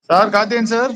Sir కాదేం sir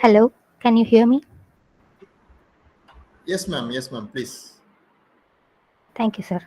Hello, can you hear me? Yes, ma'am. Yes, ma'am. Please. Thank you, sir.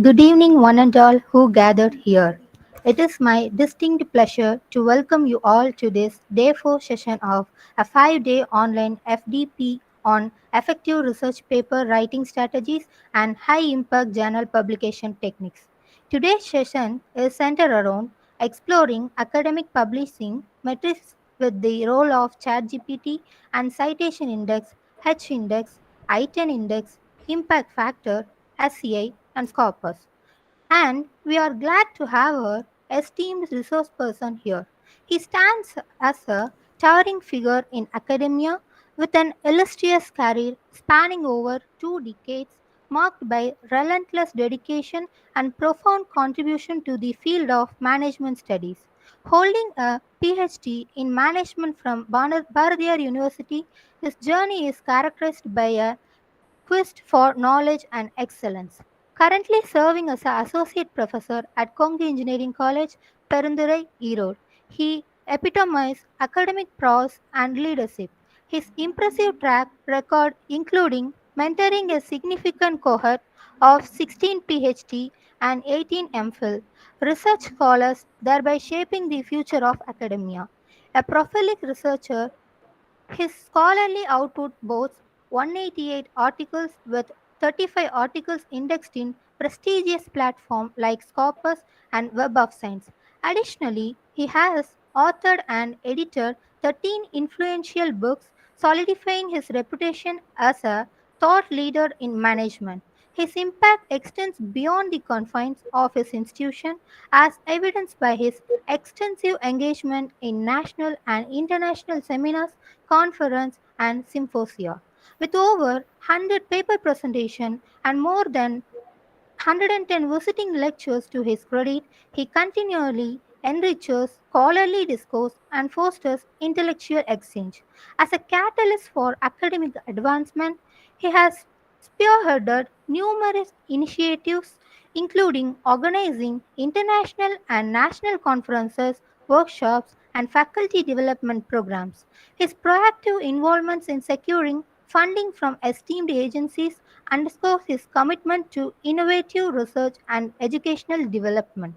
Good evening, one and all who gathered here. It is my distinct pleasure to welcome you all to this day 4 session of a 5-day online FDP on effective research paper writing strategies and high impact journal publication techniques. Today's session is centered around exploring academic publishing metrics with the role of ChatGPT and citation index, H index, I10 index, impact factor, SCI, and Scopus. And we are glad to have our esteemed resource person here. He stands as a towering figure in academia with an illustrious career spanning over 2 decades, marked by relentless dedication and profound contribution to the field of management studies. Holding a PhD in management from Bharatiyar University, his journey is characterized by a quest for knowledge and excellence. Currently serving as an associate professor at Kongu Engineering College, Perundurai, Erode. He epitomizes academic prose and leadership. His impressive track record, including mentoring a significant cohort of 16 PhD and 18 MPhil research scholars, thereby shaping the future of academia. A prolific researcher, his scholarly output boasts 188 articles with 35 articles indexed in prestigious platforms like Scopus and Web of Science. Additionally, he has authored and edited 13 influential books, solidifying his reputation as a thought leader in management. His impact extends beyond the confines of his institution, as evidenced by his extensive engagement in national and international seminars, conference, and symposia. With over 100 paper presentations and more than 110 visiting lectures to his credit, he continually enriches scholarly discourse and fosters intellectual exchange. As a catalyst for academic advancement, he has spearheaded numerous initiatives, including organizing international and national conferences, workshops, and faculty development programs. His proactive involvements in securing funding from esteemed agencies underscores his commitment to innovative research and educational development.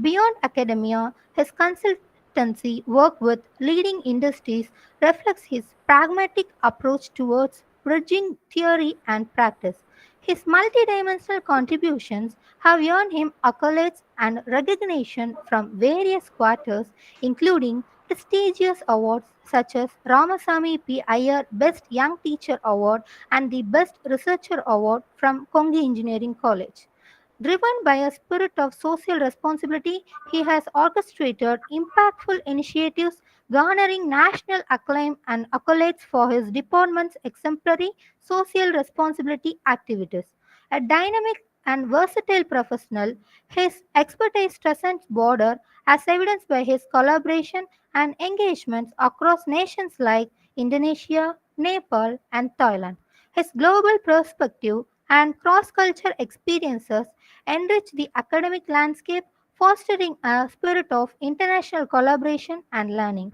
Beyond academia, his consultancy work with leading industries reflects his pragmatic approach towards bridging theory and practice. His multidimensional contributions have earned him accolades and recognition from various quarters, including prestigious awards such as Ramasamy P. Iyer Best Young Teacher Award and the Best Researcher Award from Kongi Engineering College. Driven by a spirit of social responsibility, he has orchestrated impactful initiatives garnering national acclaim and accolades for his department's exemplary social responsibility activities. A dynamic and versatile professional, his expertise transcends border as evidenced by his collaboration and engagements across nations like Indonesia, Nepal, and Thailand. His global perspective and cross cultural experiences enrich the academic landscape, fostering a spirit of international collaboration and learning.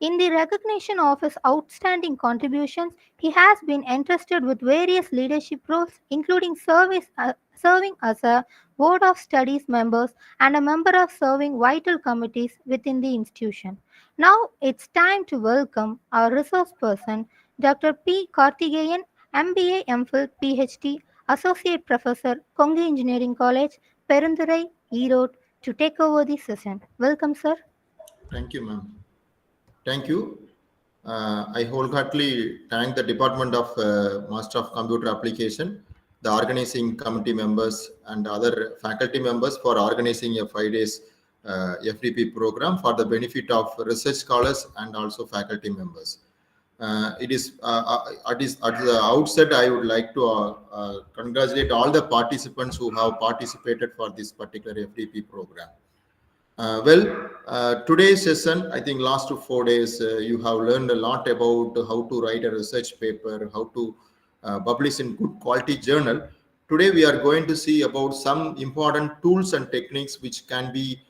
In the recognition of his outstanding contributions, he has been entrusted with various leadership roles, including serving as a Board of Studies member and a member of serving vital committees within the institution. Now it's time to welcome our resource person, Dr. P. Karthikeyan, MBA, MPhil, PhD, Associate Professor, Kongi Engineering College, Perundurai, Erode, to take over the session. Welcome, sir. Thank you, ma'am. Thank you. I wholeheartedly thank the Department of Master of Computer Application, the organizing committee members, and other faculty members for organizing a 5 days FDP program for the benefit of research scholars and also faculty members. At the outset, I would like to congratulate all the participants who have participated for this particular FDP program. Today's session, I think last 4 days, you have learned a lot about how to write a research paper, how to publish in good quality journal. Today, we are going to see about some important tools and techniques which can be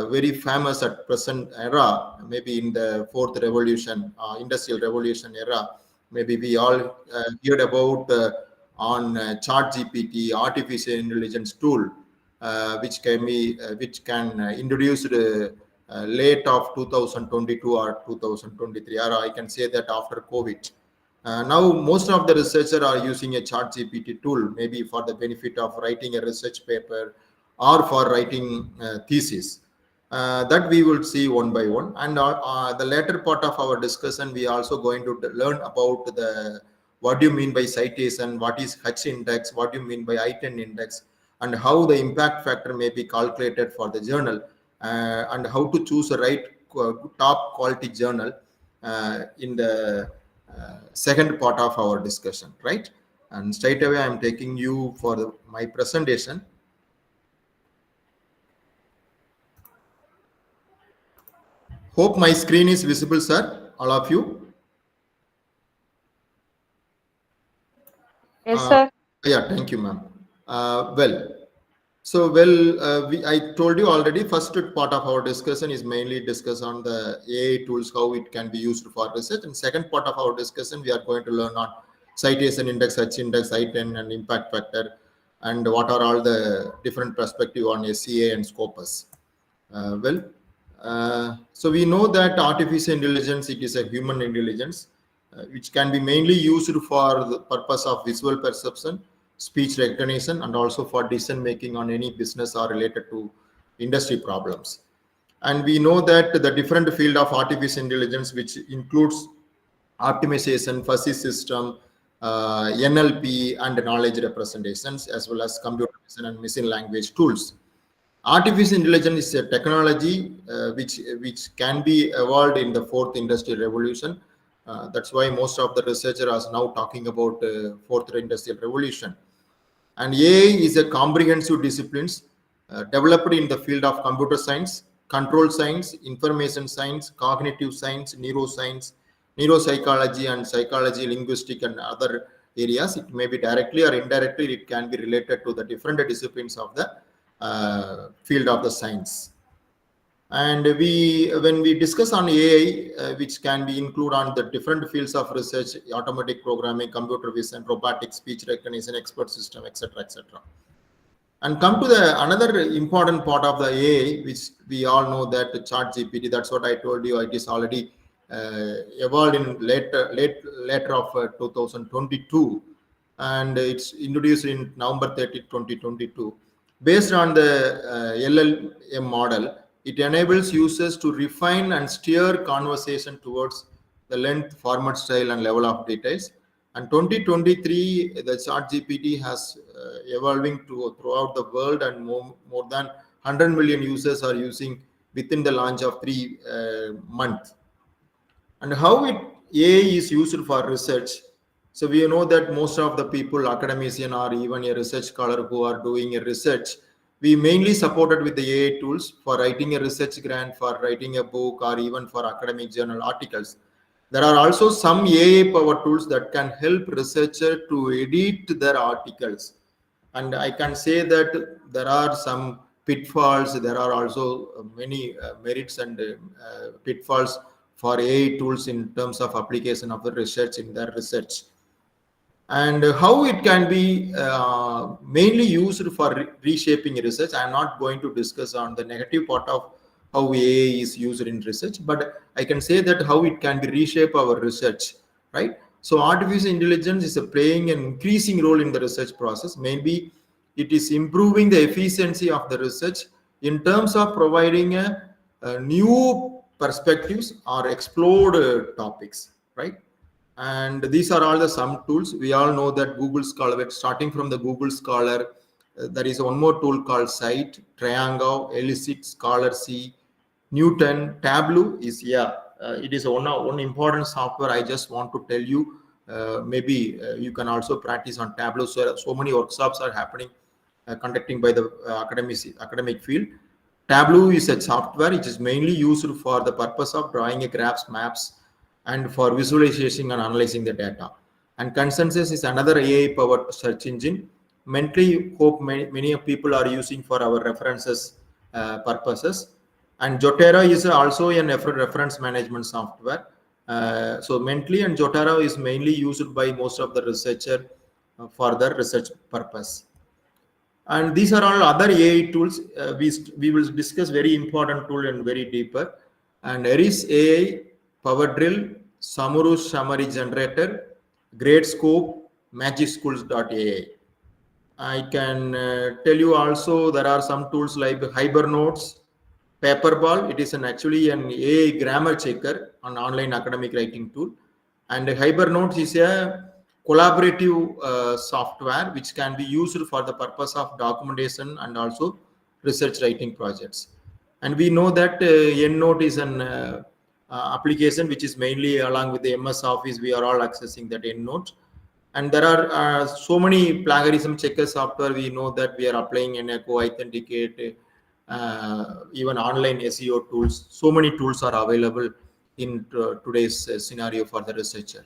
very famous at present era, maybe in the fourth revolution, industrial revolution era. Maybe we all heard about on ChatGPT, artificial intelligence tool, which can introduced late of 2022 or 2023, or I can say that after COVID. Now, most of the researchers are using a ChatGPT tool, maybe for the benefit of writing a research paper or for writing thesis. That we will see one by one. And the later part of our discussion, we are also going to learn about the what do you mean by citation, what is H index, what do you mean by I-10 index, and how the impact factor may be calculated for the journal, and how to choose the right top quality journal in the second part of our discussion, right? And straight away, I'm taking you for my presentation. Hope my screen is visible, sir, all of you. Yes, sir. Yeah, thank you, ma'am. I told you already, first part of our discussion is mainly discuss on the AI tools, how it can be used for research. And second part of our discussion, we are going to learn on citation index, H index, I-10, and impact factor, and what are all the different perspective on SCA and Scopus. So we know that artificial intelligence, it is a human intelligence, which can be mainly used for the purpose of visual perception, speech recognition, and also for decision making on any business or related to industry problems. And we know that the different field of artificial intelligence, which includes optimization, fuzzy system, NLP, and knowledge representations, as well as computer vision and machine language tools. Artificial intelligence is a technology which can be evolved in the fourth industrial revolution. That's why most of the researchers are now talking about fourth industrial revolution. And AI is a comprehensive disciplines developed in the field of computer science, control science, information science, cognitive science, neuroscience, neuropsychology, and psychology, linguistic, and other areas. It may be directly or indirectly, it can be related to the different disciplines of the field of the science. And when we discuss on AI, which can be included on the different fields of research, automatic programming, computer vision, robotics, speech recognition, expert system, etc., etc. And come to the another important part of the AI, which we all know that ChatGPT. That's what I told you. It is already evolved in later of 2022, and it's introduced in November 30, 2022. Based on the LLM model, it enables users to refine and steer conversation towards the length, format, style, and level of details. And 2023, the ChatGPT has evolving throughout the world, and more than 100 million users are using within the launch of 3 months. And how AI is used for research. So we know that most of the people, academician or even a research scholar who are doing a research, we mainly supported with the AI tools for writing a research grant, for writing a book, or even for academic journal articles. There are also some AI power tools that can help researchers to edit their articles. And I can say that there are some pitfalls. There are also many merits and pitfalls for AI tools in terms of application of the research in their research. And how it can be mainly used for reshaping research. I'm not going to discuss on the negative part of how AI is used in research, but I can say that how it can be reshape our research, right? So artificial intelligence is playing an increasing role in the research process. Maybe it is improving the efficiency of the research in terms of providing a new perspectives or explored topics, right? And these are all the some tools. We all know that Google Scholar, starting from the Google Scholar, there is one more tool called Cite, Triangle, Elicit, Scholar C, Newton, Tableau is it is one important software. I just want to tell you, maybe you can also practice on Tableau. So many workshops are happening, conducting by the academic field. Tableau is a software which is mainly used for the purpose of drawing a graphs, maps, and for visualization and analyzing the data. And Consensus is another AI powered search engine. Mentally, hope many people are using for our references purposes. And Jotera is also a reference management software. So Mentally and Jotera is mainly used by most of the researcher for the research purpose. And these are all other AI tools. We will discuss very important tool and very deeper. And there is AI, Power Drill, Samuru Summary Generator, Great Scope, MagicSchools.ai. I can tell you also there are some tools like Hypernotes, Paperball. It is actually an AI grammar checker, an online academic writing tool. And Hypernotes is a collaborative software which can be used for the purpose of documentation and also research writing projects. And we know that EndNote is an application which is mainly along with the MS Office. We are all accessing that EndNote. And there are so many plagiarism checker software. We know that we are applying in Echo, Authenticate, even online SEO tools. So many tools are available in today's scenario for the researcher.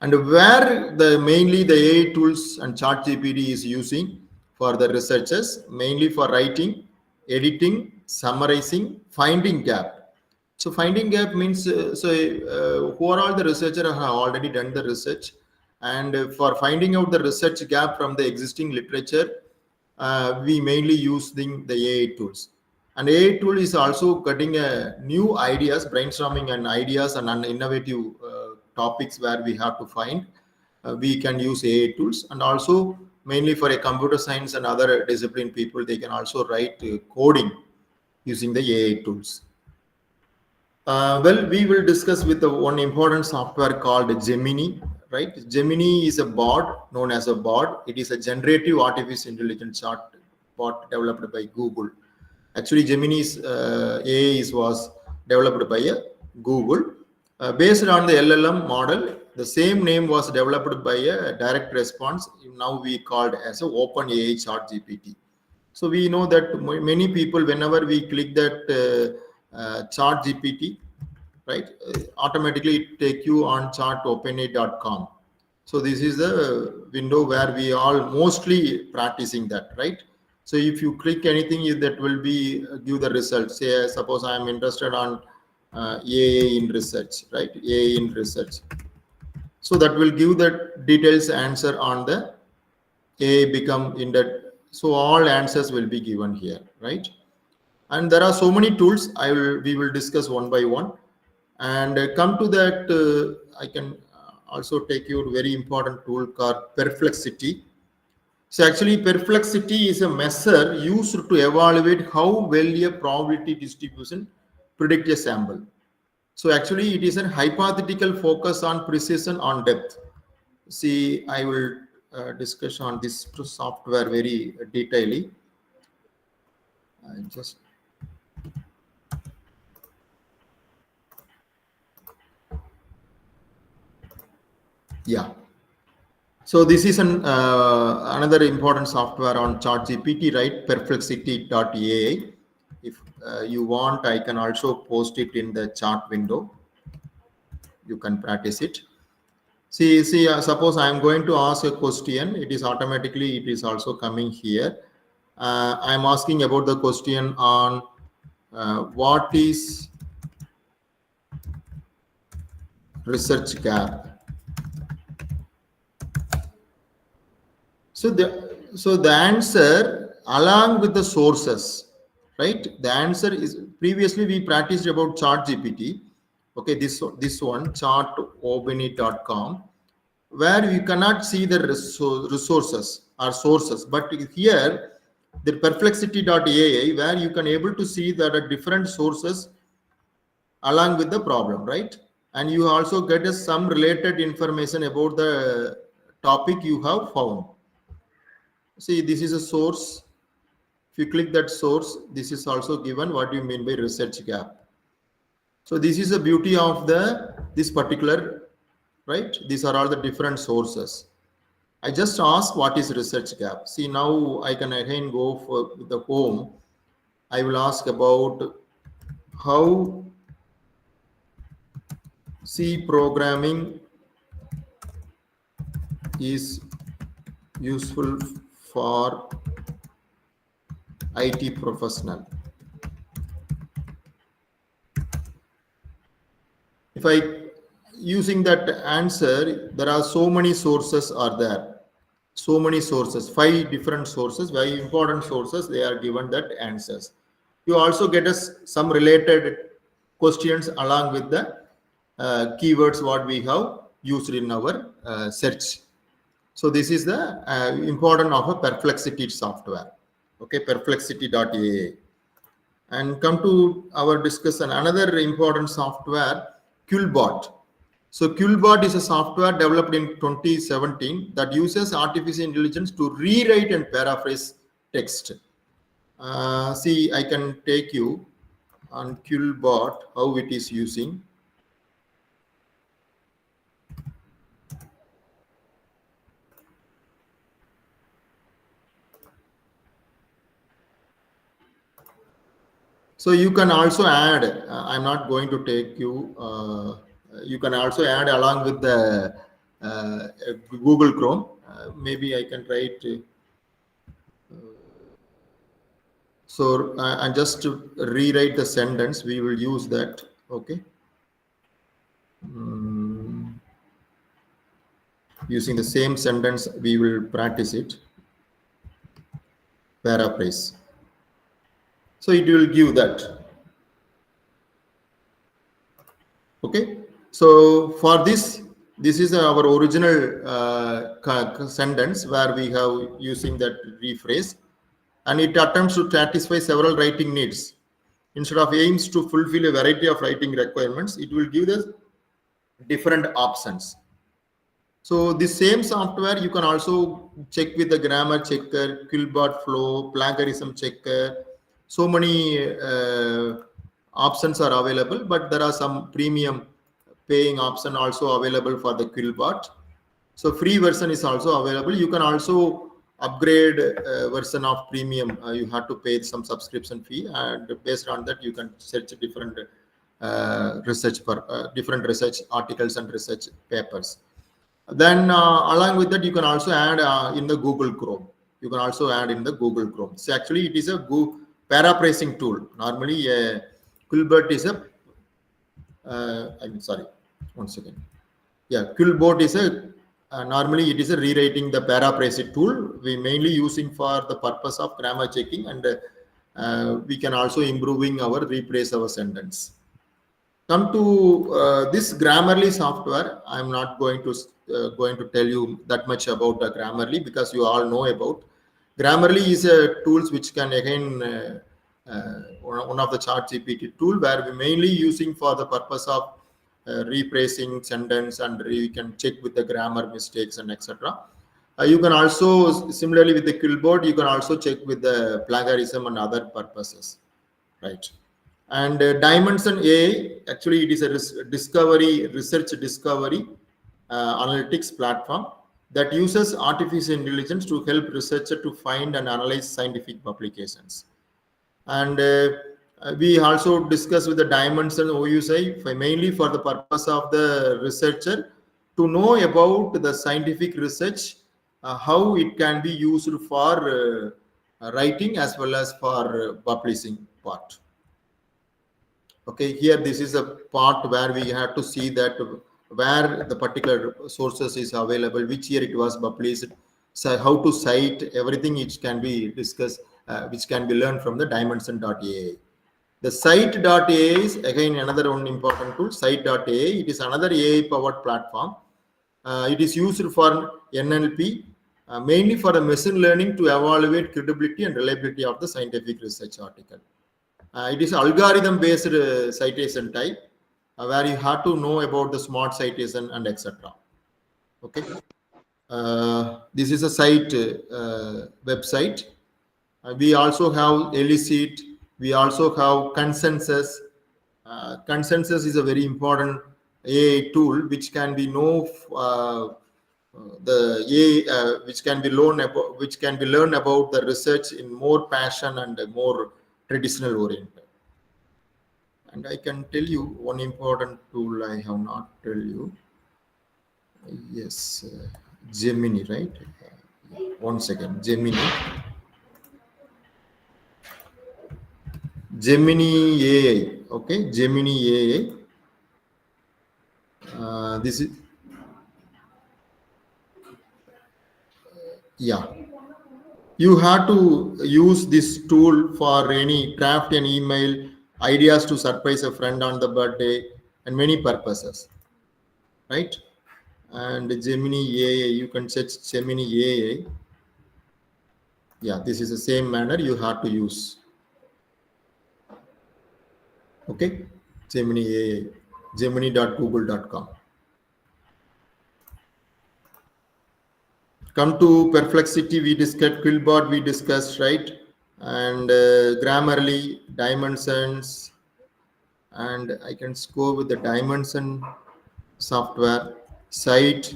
And where mainly the AI tools and ChatGPT is using for the researchers, mainly for writing, editing, summarizing, finding gap. So finding gap means who are all the researchers who have already done the research, and for finding out the research gap from the existing literature, we mainly using the AI tools. And AI tool is also getting new ideas, brainstorming and ideas and innovative topics where we have to find. We can use AI tools, and also mainly for a computer science and other discipline people, they can also write coding using the AI tools. Well, we will discuss with the one important software called Gemini, right? Gemini is a bot known as a bot. It is a generative artificial intelligence chat bot developed by Google. Actually, Gemini's AI was developed by Google. Based on the LLM model, the same name was developed by a direct response. Now we called as a OpenAI ChatGPT. So we know that many people, whenever we click that Chat GPT, right, automatically it take you on chartopenai.com. So this is the window where we are mostly practicing that, right? So if you click anything, that will be give the result. Say, suppose I am interested on AI in research, right? AI in research. So that will give the details answer on the AI become in that. So all answers will be given here, right? And there are so many tools. We will discuss one by one, and come to that. I can also take you to a very important tool called Perplexity. So actually, Perplexity is a measure used to evaluate how well a probability distribution predict a sample. So actually, it is a hypothetical focus on precision on depth. See, I will discuss on this software very detailedly. I just yeah. So this is another important software on ChatGPT, right? Perplexity.ai. If you want, I can also post it in the chat window. You can practice it. See. Suppose I am going to ask a question. It is also coming here. I am asking about the question on what is research gap. So the answer along with the sources, right? The answer is previously we practiced about Chart GPT. Okay, this one chartobini.com, where you cannot see the resources or sources, but here the perplexity.ai, where you can able to see that are different sources along with the problem, right? And you also get some related information about the topic you have found. See, this is a source. If you click that source, this is also given what you mean by research gap. So this is the beauty of this particular, right? These are all the different sources. I just ask what is research gap. See, now I can again go for the home. I will ask about how C programming is useful for IT professional. using that answer, there are so many sources are there. So many sources, 5 different sources, very important sources, they are given that answers. You also get us some related questions along with the keywords what we have used in our search. So this is the important of a Perplexity software. Okay, perplexity.aa. And come to our discussion, another important software, Quillbot. So Quillbot is a software developed in 2017 that uses artificial intelligence to rewrite and paraphrase text. See, I can take you on Quillbot, how it is using. So you can also add, I'm not going to take you, you can also add along with the Google Chrome. Maybe I can write. So and just to rewrite the sentence, we will use that. Okay. Using the same sentence, we will practice it. Paraphrase. So it will give that. Okay. So for this is our original sentence where we have using that rephrase, and it attempts to satisfy several writing needs. Instead of aims to fulfill a variety of writing requirements, it will give us different options. So the same software you can also check with the grammar checker, Quillbot Flow, plagiarism checker. So many options are available, but there are some premium paying option also available for the Quillbot. So free version is also available. You can also upgrade version of premium. You have to pay some subscription fee, and based on that you can search different research for different research articles and research papers. Then along with that, you can also add in the Google Chrome. You can also add in the Google Chrome. So actually, it is a paraphrasing tool. Normally, Quillbot is a. I'm sorry, one second. Yeah, Quillbot is a. Normally, it is a rewriting the paraphrasing tool. We mainly using for the purpose of grammar checking, and we can also improving our rephrase our sentence. Come to this Grammarly software. I'm not going to tell you that much about Grammarly because you all know about. Grammarly is a tools which can again one of the ChatGPT tool where we mainly using for the purpose of rephrasing sentence, and we can check with the grammar mistakes and etc. You can also similarly with the Quillbot, you can also check with the plagiarism and other purposes, right? And Dimension AI, actually it is a research discovery analytics platform that uses artificial intelligence to help researchers to find and analyze scientific publications. And we also discuss with the Dimension OUSI mainly for the purpose of the researcher to know about the scientific research, how it can be used for writing as well as for publishing part. Okay, here this is a part where we have to see that where the particular sources is available, which year it was published, so how to cite everything, which can be discussed, which can be learned from the Dimension.ai. The Cite.ai is again another one important tool. Cite.ai, it is another AI powered platform. It is used for NLP, mainly for the machine learning to evaluate credibility and reliability of the scientific research article. It is algorithm based citation type where you have to know about the smart citation and etc. Okay. This is a site website. We also have Elicit. We also have Consensus. Consensus is a very important AI tool which can be the AI which can be learned about the research in more passion and more traditional oriented. And I can tell you one important tool I have not tell you. Yes, Gemini, right? One second, Gemini AI. Okay, Gemini AI. This is, yeah. You have to use this tool for any draft an email, ideas to surprise a friend on the birthday, and many purposes, right? And Gemini AI, you can search Gemini AI. Yeah, this is the same manner you have to use. Okay, Gemini AI, gemini.google.com. Come to Perplexity, we discussed, Quillbot, we discussed, right? And Grammarly, Dimensions, and I can go with the Dimension software, Site,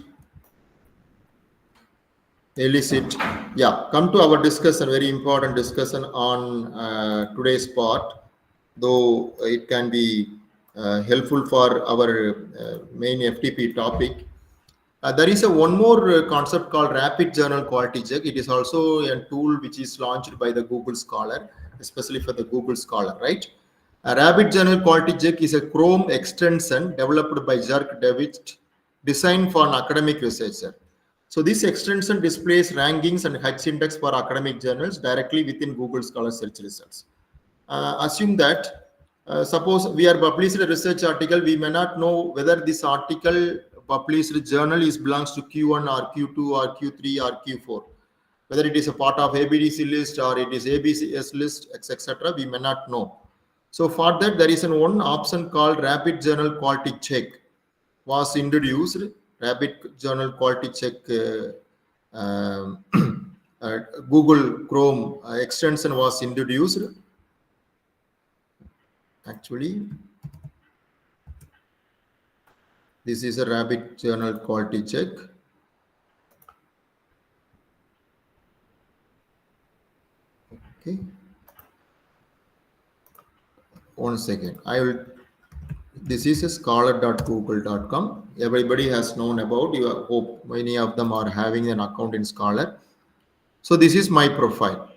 Elicit. Yeah, come to our discussion, very important discussion on today's part, though it can be helpful for our main FTP topic. There is one more concept called Rapid Journal Quality Check. It is also a tool which is launched by the Google Scholar, especially for the Google Scholar, right? A Rapid Journal Quality Check is a Chrome extension developed by Jerk David, designed for an academic researcher. So this extension displays rankings and H index for academic journals directly within Google Scholar search results. Assume that suppose we are published a research article, we may not know whether this article published journal is belongs to Q1 or Q2 or Q3 or Q4, whether it is a part of ABDC list or it is ABCS list, etc. We may not know. So for that, there is one option called Rapid Journal Quality Check was introduced. Rapid Journal Quality Check Google Chrome extension was introduced. Actually, this is a Rapid Journal Quality Check. Okay. One second. This is a scholar.google.com. Everybody has known about. You hope many of them are having an account in Scholar. So this is my profile.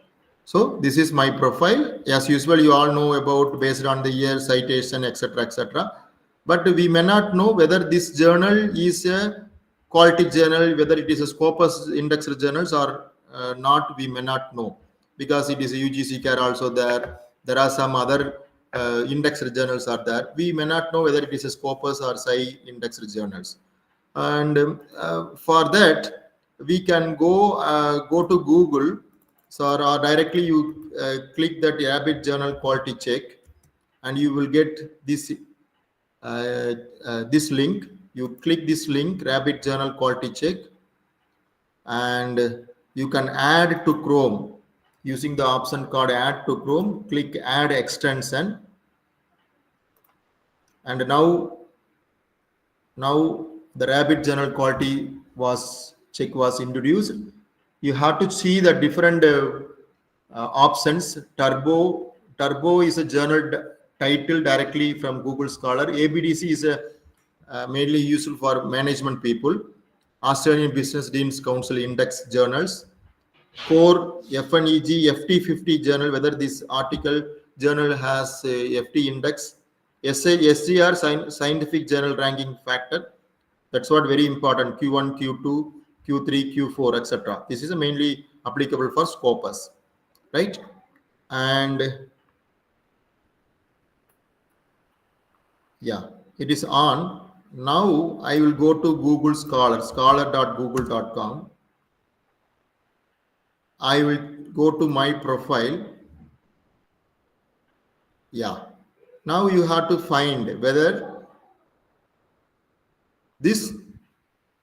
So this is my profile. As usual, you all know about based on the year, citation, etc., etc. But we may not know whether this journal is a quality journal, whether it is a Scopus indexed journals or not. We may not know because it is a UGC CARE also there. There are some other indexed journals are there. We may not know whether it is a Scopus or Sci indexed journals. And for that, we can go to Google. So or directly you click that Rapid Journal Quality Check, and you will get this this link. You click this link, Rapid Journal Quality Check, and you can add to Chrome using the option called Add to Chrome. Click Add Extension, and now the Rapid Journal Quality check was introduced. You have to see the different options. Turbo is a journal title directly from Google Scholar. ABDC is mainly useful for management people. Australian Business Deans Council Index journals. Core FNEG FT50 journal, whether this article journal has FT index. SCR scientific journal ranking factor. That's what very important. Q1, Q2, Q3, Q4, etc. This is mainly applicable for Scopus, right? And yeah, it is on. Now I will go to Google Scholar, scholar.google.com. I will go to my profile. Yeah. Now you have to find whether this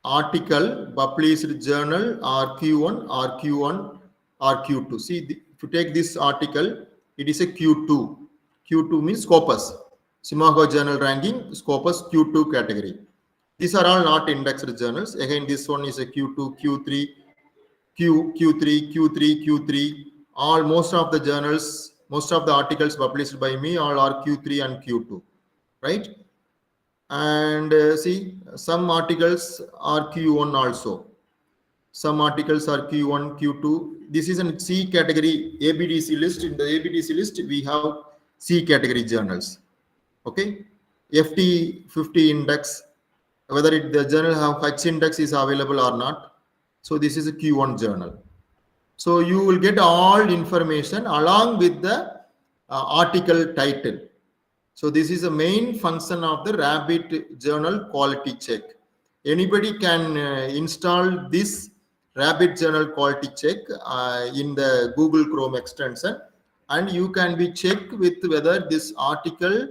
article published journal or Q1 or Q1 or Q2. See, if you take this article, it is a Q2. Q2 means Scopus. Simago journal ranking, Scopus Q2 category. These are all not indexed journals. Again, this one is a Q2, Q3, Q3, Q3, Q3. All most of the journals, most of the articles published by me all are Q3 and Q2, right? And see, some articles are Q1 also. Some articles are Q1, Q2. This is a C category ABDC list. In the ABDC list, we have C category journals. Okay, FT50 index, whether the journal have H index is available or not. So this is a Q1 journal. So you will get all information along with the article title. So this is the main function of the Rabbit Journal Quality Check. Anybody can install this Rabbit Journal Quality Check in the Google Chrome extension, and you can be checked with whether this article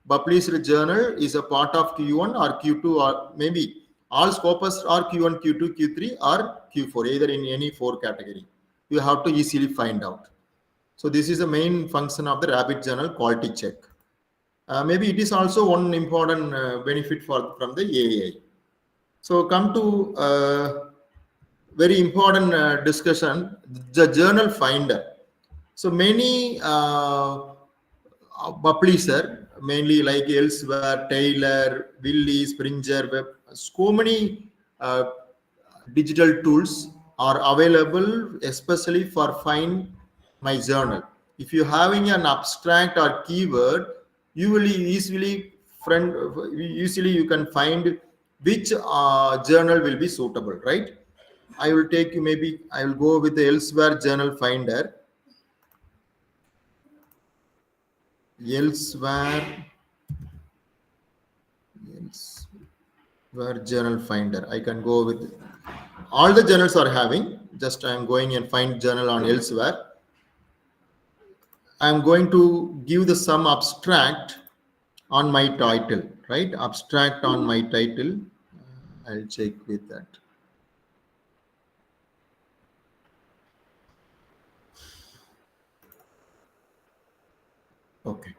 published journal is a part of Q1 or Q2, or maybe all scopus are Q1, Q2, Q3 or Q4, either in any 4 category. You have to easily find out. So this is the main function of the Rabbit Journal Quality Check. Maybe it is also one important benefit from the AI. So come to very important discussion, the journal finder. So many publisher, mainly like Elsewhere, Taylor, Willy, Springer, Web, so many digital tools are available, especially for find my journal. If you're having an abstract or keyword, you will easily you can find which journal will be suitable, right? I will take you, maybe I will go with the Elsewhere journal finder. Elsewhere journal finder. I can go with all the journals are having. Just I am going and find journal on Elsewhere. I am going to give the some abstract on my title, right? Abstract on my title. I'll check with that. Okay.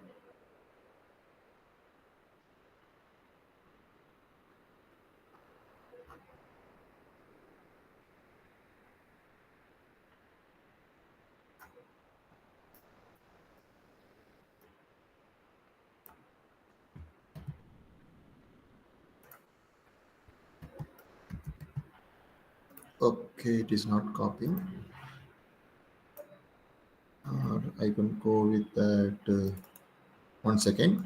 Okay, it is not copying. I can go with that. 1 second.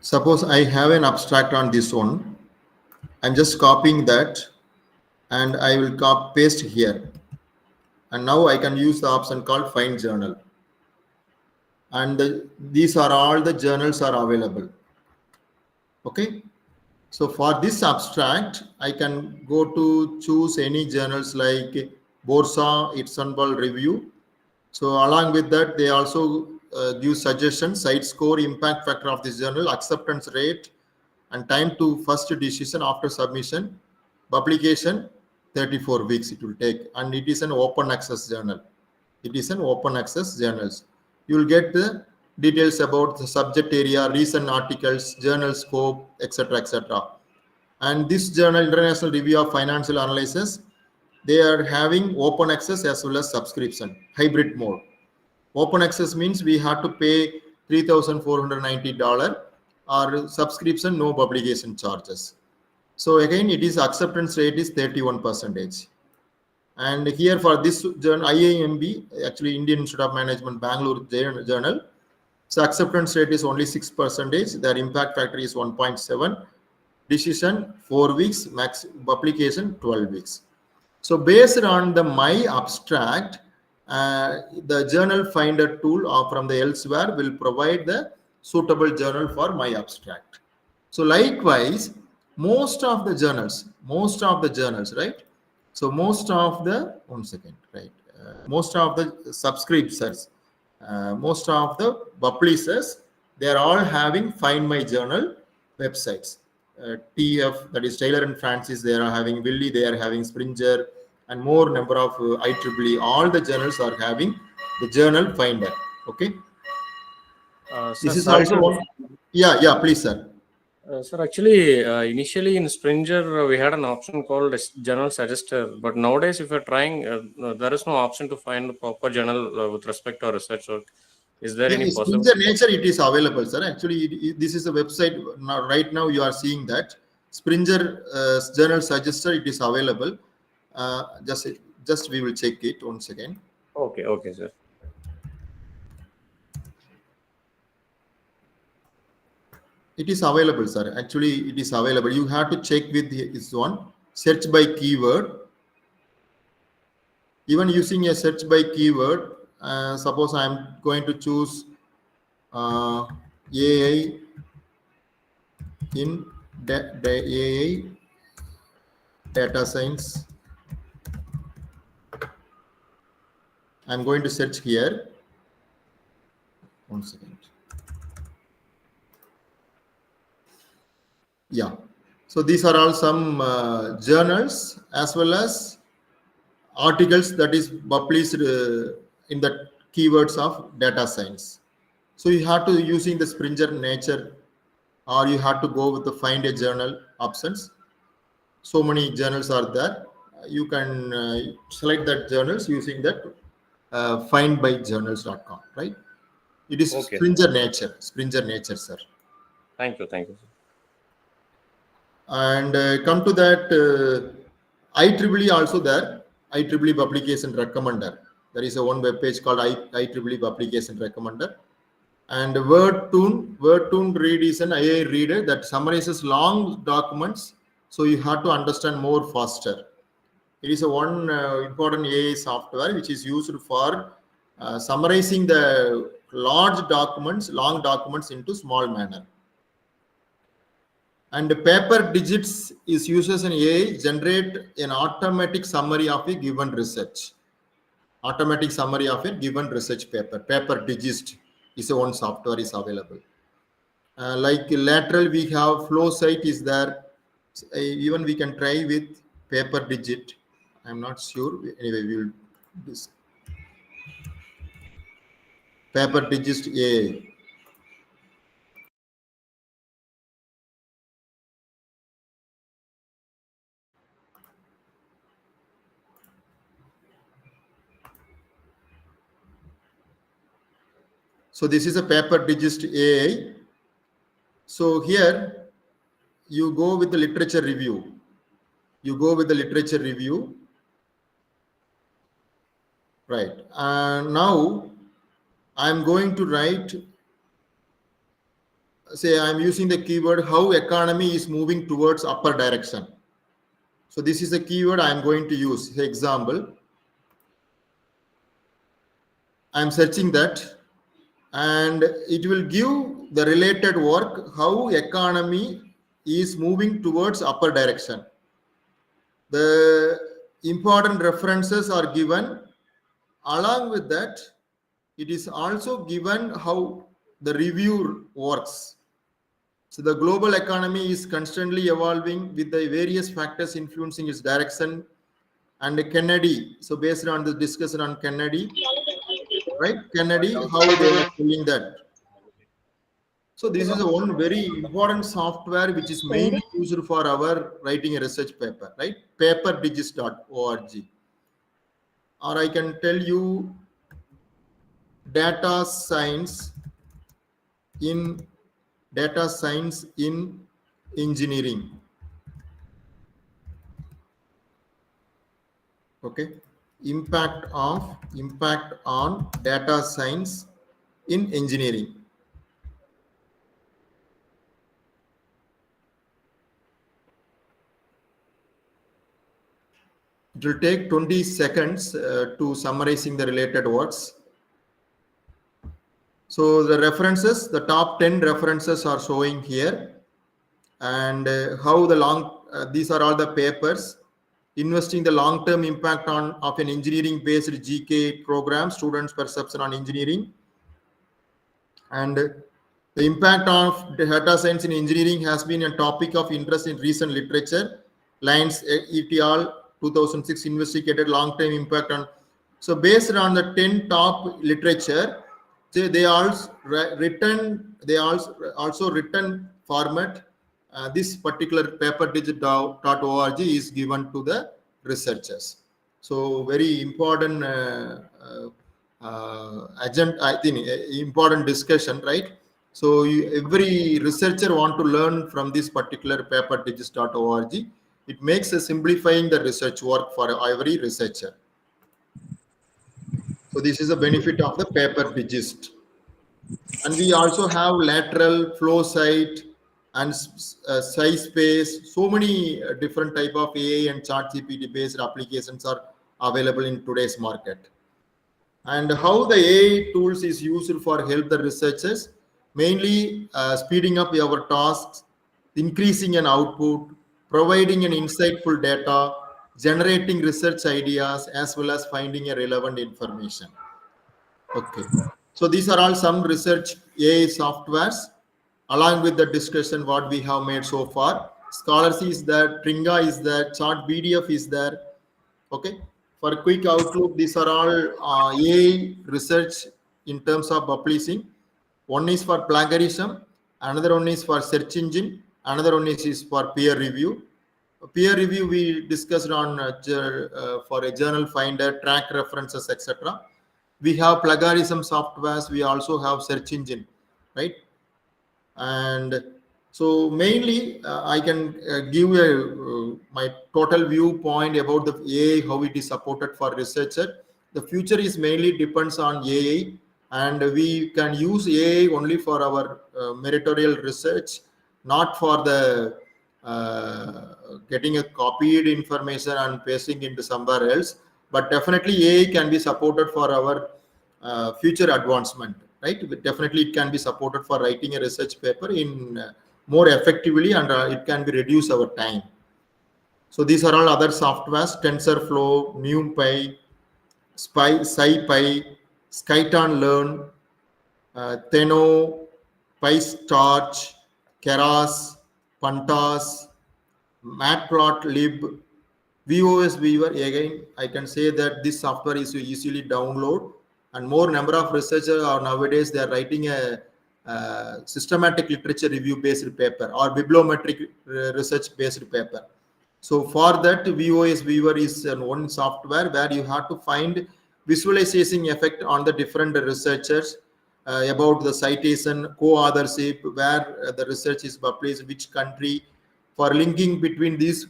Suppose I have an abstract on this one. I'm just copying that and I will paste here. And now I can use the option called Find Journal. And these are all the journals are available. Okay. So for this abstract, I can go to choose any journals like Borsa, Istanbul Review. So along with that, they also give suggestions, site score, impact factor of this journal, acceptance rate, and time to first decision after submission. Publication, 34 weeks it will take, and it is an open access journal. It is an open access journals. You will get the details about the subject area, recent articles, journal scope, etc., etc. And this journal, International Review of Financial Analysis, they are having open access as well as subscription, hybrid mode. Open access means we have to pay $3,490, or subscription, no publication charges. So again, it is acceptance rate is 31%. And here for this journal, IIMB, actually Indian Institute of Management, Bangalore journal, so acceptance rate is only 6%. Their impact factor is 1.7. Decision 4 weeks, max publication 12 weeks. So based on the my abstract, the journal finder tool from the Elsewhere will provide the suitable journal for my abstract. So likewise, most of the journals, right? So most of the, 1 second, right? Most of the subscribers, most of the publishers, they are all having Find My Journal websites. TF, that is Taylor and Francis, they are having Willy, they are having Springer, and more number of IEEE. All the journals are having the journal finder. Okay. This is also one. Yeah, please, sir. Sir, actually, initially in Springer, we had an option called Journal Suggester, but nowadays, if you're trying, there is no option to find a proper journal with respect to our research work. Is there any possible? Springer Nature, it is available, sir. Actually, this is a website. Now, right now, you are seeing that Springer Journal Suggester. It is available. Just we will check it once again. Okay, sir. It is available, sir. Actually, it is available. You have to check with this one. Search by keyword. Even using a search by keyword, suppose I am going to choose AI in AI data science. I'm going to search here. One second. Yeah. So these are all some journals as well as articles that is published in the keywords of data science. So you have to using the Springer Nature, or you have to go with the find a journal options. So many journals are there. You can select that journals using that findbyjournals.com, right? It is Okay. Springer Nature, sir. Thank you, sir. And come to that IEEE also there, IEEE Publication Recommender. There is a one web page called IEEE Publication Recommender. And WordTune Read is an AI reader that summarizes long documents, so you have to understand more faster. It is a one important AI software which is used for summarizing the long documents into small manner. And Paper Digits is uses an AI generate an automatic summary of a given research. Automatic summary of a given research paper. Paper Digits is a one software is available. Like lateral, we have flow site is there. Even we can try with Paper Digit. I'm not sure. Anyway, we will this Paper Digit AI. So this is a Paper Digit AI. So here you go with the literature review. Right. Now I'm going to write, say I'm using the keyword how economy is moving towards upper direction. So this is a keyword I'm going to use. Say example, I'm searching that and it will give the related work how economy is moving towards upper direction. The important references are given. Along with that, it is also given how the review works. So the global economy is constantly evolving with the various factors influencing its direction. And Kennedy, so based on the discussion on Kennedy, right? Kennedy, how they are doing that. So this is a one very important software which is mainly used for our writing a research paper, right? Paperdigits.org. Or I can tell you data science in engineering. Okay, impact on data science in engineering. It will take 20 seconds to summarizing the related words. So the references, the top 10 references are showing here, and how the these are all the papers. Investing the long-term impact of an engineering-based GK program, students' perception on engineering, and the impact of data science in engineering has been a topic of interest in recent literature. Lyons et al. 2006 investigated long-term impact on. So based on the 10 top literature, they also written format. This particular paperdigit.org is given to the researchers. So very important I think important discussion, right? So every researcher want to learn from this particular paper digits.org. It makes a simplifying the research work for every researcher. So this is a benefit of the paper digest. And we also have lateral, flow site, and size space. So many different type of AI and chat GPT based applications are available in today's market. And how the AI tools is used for help the researchers, mainly speeding up our tasks, increasing an output, providing an insightful data, generating research ideas, as well as finding a relevant information. Okay. So these are all some research AI softwares, along with the discussion what we have made so far. Scholars is there, Tringa is there, Chart BDF is there. Okay. For a quick outlook, these are all AI research in terms of publishing. One is for plagiarism, another one is for search engine, another one is for peer review. Peer review we discussed on for a journal finder, track references, etc. We have plagiarism softwares. We also have search engine, right? And so mainly I can give my total viewpoint about the AI, how it is supported for researcher. The future is mainly depends on AI, and we can use AI only for our meritorial research, not for the getting a copied information and pasting into somewhere else. But definitely AI can be supported for our future advancement, right? Definitely it can be supported for writing a research paper in more effectively, and it can be reduce our time. So these are all other softwares: TensorFlow, NumPy, SciPy, Skyton Learn, Theno, PyStorch, Keras, Pantas, Matplotlib, VOS Weaver. Again, I can say that this software is easily download, and more number of researchers are nowadays they are writing a systematic literature review based paper or bibliometric research based paper. So for that, VOS Weaver is one software where you have to find visualization effect on the different researchers about the citation, co-authorship, where the research is published, which country, for linking between these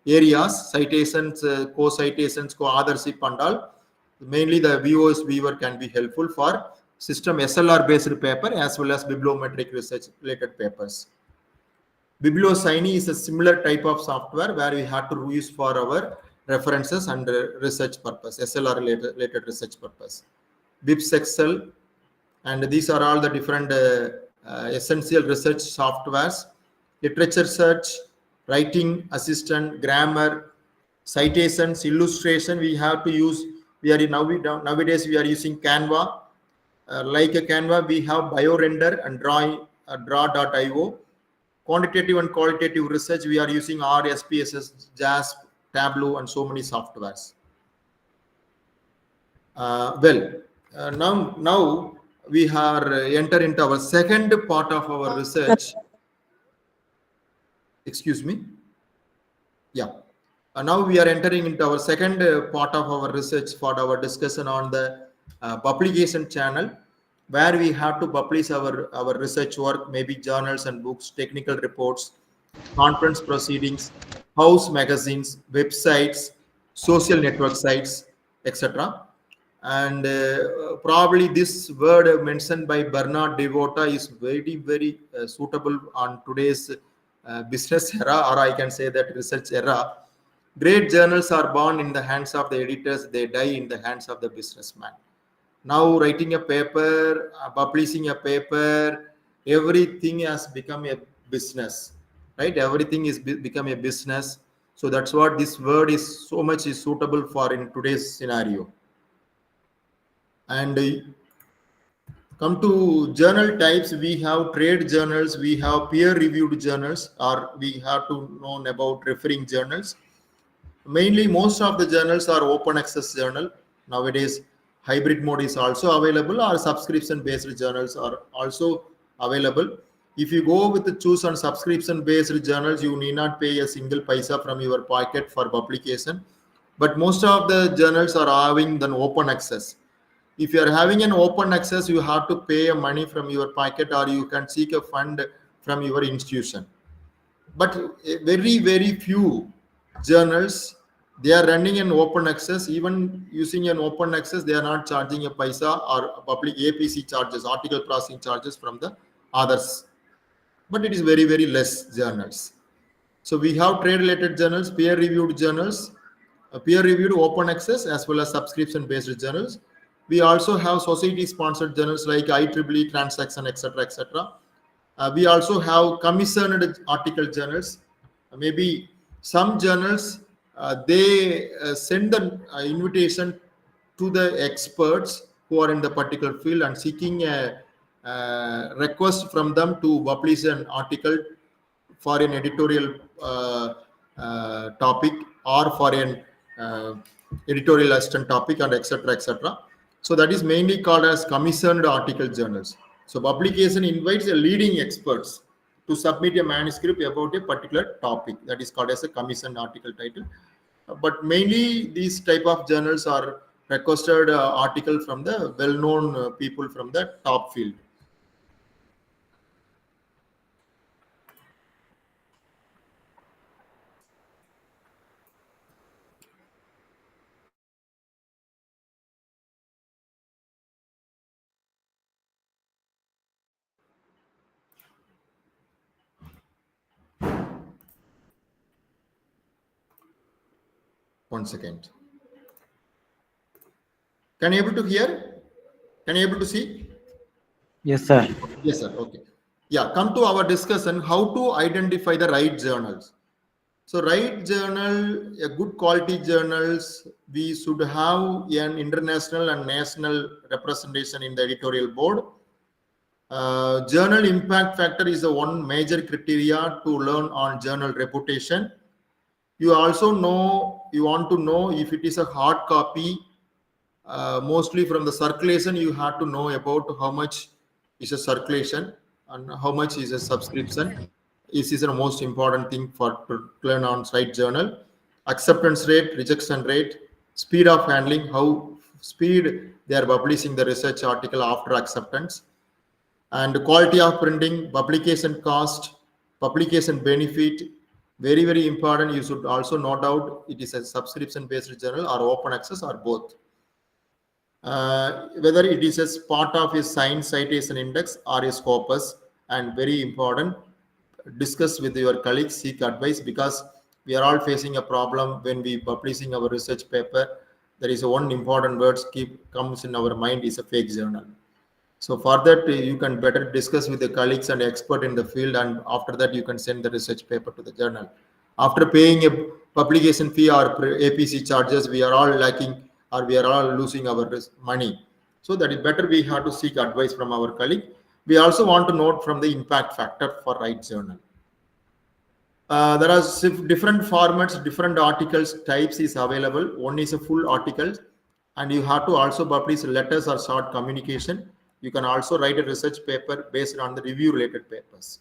areas, citations, co-citations, co-authorship and all. Mainly the VOS Weaver can be helpful for system SLR based paper as well as bibliometric research related papers. BiblioSigny is a similar type of software where we have to use for our references and research purpose, SLR related research purpose. BibsExcel, and these are all the different essential research softwares. Literature search, writing assistant, grammar, citations, illustration. We have to use. Nowadays we are using Canva. Like a Canva, we have BioRender and Draw.io. Quantitative and qualitative research, we are using R, SPSS, JASP, Tableau, and so many softwares. Now we are enter into our second part of our research. Excuse me. Yeah. Now we are entering into our second part of our research for our discussion on the publication channel, where we have to publish our research work, maybe journals and books, technical reports, conference proceedings, house magazines, websites, social network sites, etc. And probably this word mentioned by Bernard Devota is very, very suitable on today's business era, or I can say that research era. Great journals are born in the hands of the editors, they die in the hands of the businessman. Now writing a paper, publishing a paper, everything has become a business, right? Everything is become a business. So that's what this word is so much is suitable for in today's scenario. And come to journal types, we have trade journals, we have peer-reviewed journals, or we have to know about referring journals. Mainly, most of the journals are open access journal. Nowadays, hybrid mode is also available, or subscription-based journals are also available. If you go with the choose on subscription-based journals, you need not pay a single paisa from your pocket for publication. But most of the journals are having an open access. If you are having an open access, you have to pay money from your pocket, or you can seek a fund from your institution. But very, very few journals, they are running an open access. Even using an open access, they are not charging a paisa or public APC charges, article processing charges from the others. But it is very, very less journals. So we have trade related journals, peer reviewed journals, peer reviewed open access, as well as subscription based journals. We also have society sponsored journals like IEEE, Transaction, etc., etc. We also have commissioned article journals. Maybe some journals, they send an invitation to the experts who are in the particular field and seeking a request from them to publish an article for an editorial topic, or for an editorial assistant topic, and etc., etc. So that is mainly called as commissioned article journals. So publication invites a leading experts to submit a manuscript about a particular topic. That is called as a commissioned article title. But mainly these type of journals are requested article from the well-known people from the top field. One second. Can you able to hear? Can you able to see? Yes, sir. Yes, sir. Okay. Yeah, come to our discussion, how to identify the right journals. So right journal, a good quality journals, we should have an international and national representation in the editorial board. Journal impact factor is the one major criteria to learn on journal reputation. You also know, you want to know if it is a hard copy. Mostly from the circulation, you have to know about how much is a circulation and how much is a subscription. This is the most important thing for to learn on site journal. Acceptance rate, rejection rate, speed of handling, how speed they are publishing the research article after acceptance, and quality of printing, publication cost, publication benefit. Very, very important. You should also note out it is a subscription based journal or open access or both. Whether it is as part of a science citation index or a scopus, and very important, discuss with your colleagues, seek advice, because we are all facing a problem when we publishing our research paper. There is one important word comes in our mind is a fake journal. So for that, you can better discuss with the colleagues and expert in the field, and after that you can send the research paper to the journal. After paying a publication fee or APC charges, we are all lacking, or we are all losing our money. So that is better, we have to seek advice from our colleague. We also want to note from the impact factor for right journal. There are different formats, different articles types is available. One is a full article, and you have to also publish letters or short communication. You can also write a research paper based on the review related papers.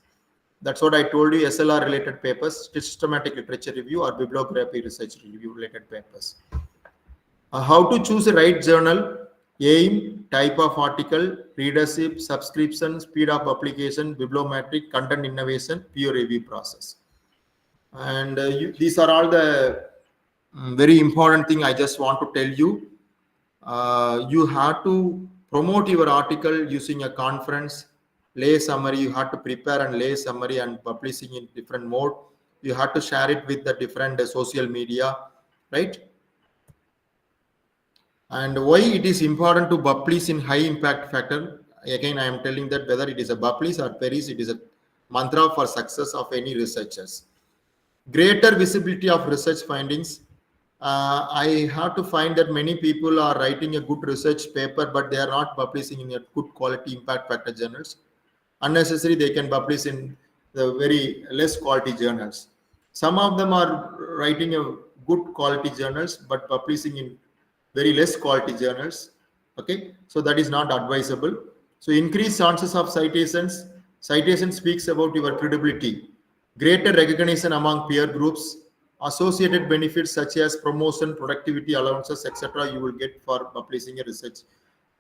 That's what I told you, SLR related papers, systematic literature review, or bibliography research review related papers. How to choose a right journal: aim, type of article, readership, subscription, speed of publication, bibliometric, content innovation, peer review process. And these are all the very important thing I just want to tell you. You have to promote your article using a conference, lay summary. You have to prepare and lay summary and publishing in different mode. You have to share it with the different social media, right? And why it is important to publish in high impact factor? Again, I am telling that whether it is a publish or perish, it is a mantra for success of any researchers. Greater visibility of research findings. I have to find that many people are writing a good research paper, but they are not publishing in a good quality impact factor journals. Unnecessary, they can publish in the very less quality journals. Some of them are writing a good quality journals, but publishing in very less quality journals. Okay, so that is not advisable. So increase chances of citations. Citation speaks about your credibility. Greater recognition among peer groups. Associated benefits such as promotion, productivity allowances, etc. you will get for publishing a research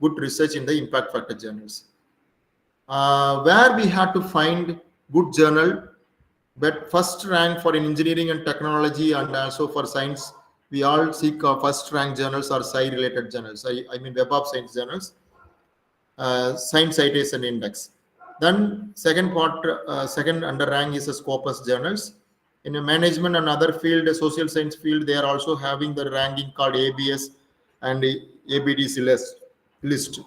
good research in the impact factor journals. Where we had to find good journal, but first rank for in engineering and technology and also for science, we all seek first rank journals or sci related journals. I mean web of science journals, science citation index. Then second under rank is a Scopus journals. In a management and other field, a social science field, they are also having the ranking called ABS and ABDC list.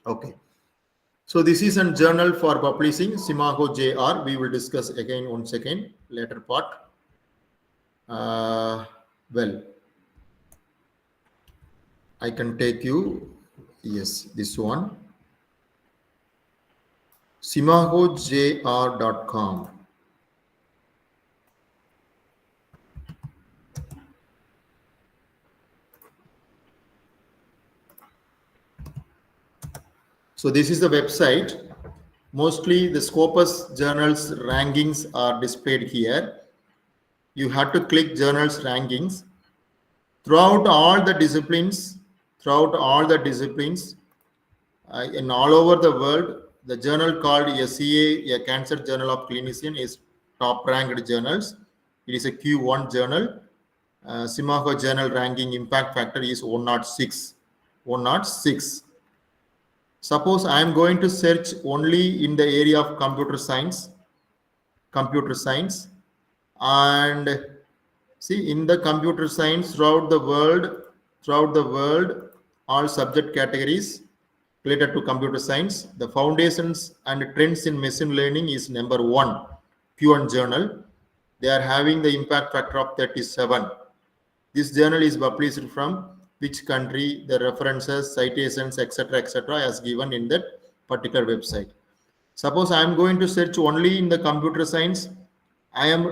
Okay. So this is a journal for publishing, Simago JR. We will discuss again once again later part. Well, I can take you, yes, this one. simagojr.com. So this is the website. Mostly the Scopus journals rankings are displayed here. You have to click journals rankings. Throughout all the disciplines, in all over the world, the journal called SCA, a Cancer Journal of Clinician, is top ranked journals. It is a Q1 journal. Simago journal ranking impact factor is 106. 106. Suppose I am going to search only in the area of computer science, and see in the computer science throughout the world, all subject categories related to computer science, the foundations and trends in machine learning is number 1, Q1 journal. They are having the impact factor of 37. This journal is published from which country, the references, citations, etc., as given in that particular website. Suppose I am going to search only in the computer science. I am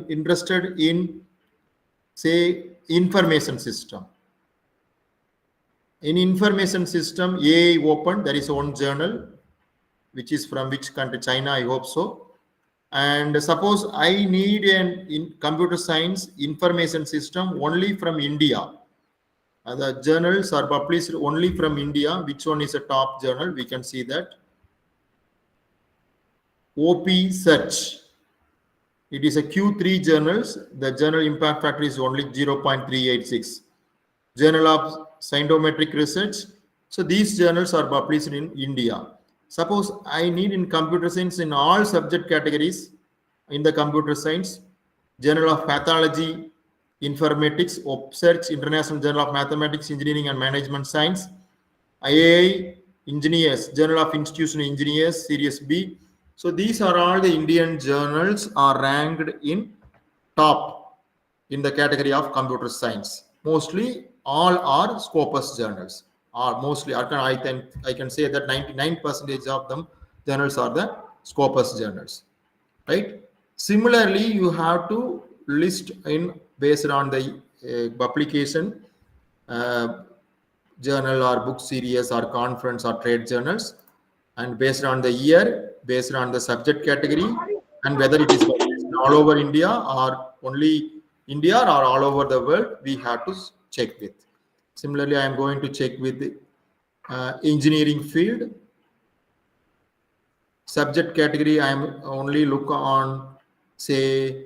interested in, say, information system. In information system, AI open, there is one journal, which is from which country? China, I hope so. And suppose I need in computer science information system only from India. The journals are published only from India. Which one is a top journal? We can see that. OP search. It is a Q3 journals. The journal impact factor is only 0.386. Journal of Scientometric Research. So these journals are published in India. Suppose I need in computer science in all subject categories in the computer science, Journal of Pathology, Informatics, OPSearch, International Journal of Mathematics, Engineering and Management Science, IAI, Engineers, Journal of Institutional Engineers, Series B. So these are all the Indian journals are ranked in top in the category of computer science. Mostly all are Scopus journals. Or mostly, I can say that 99% of them journals are the Scopus journals, right? Similarly, you have to list in based on the publication, journal or book series or conference or trade journals, and based on the year, based on the subject category, and whether it is all over India or only India or all over the world, we have to check with. Similarly, I am going to check with the engineering field. Subject category, I am only look on, say,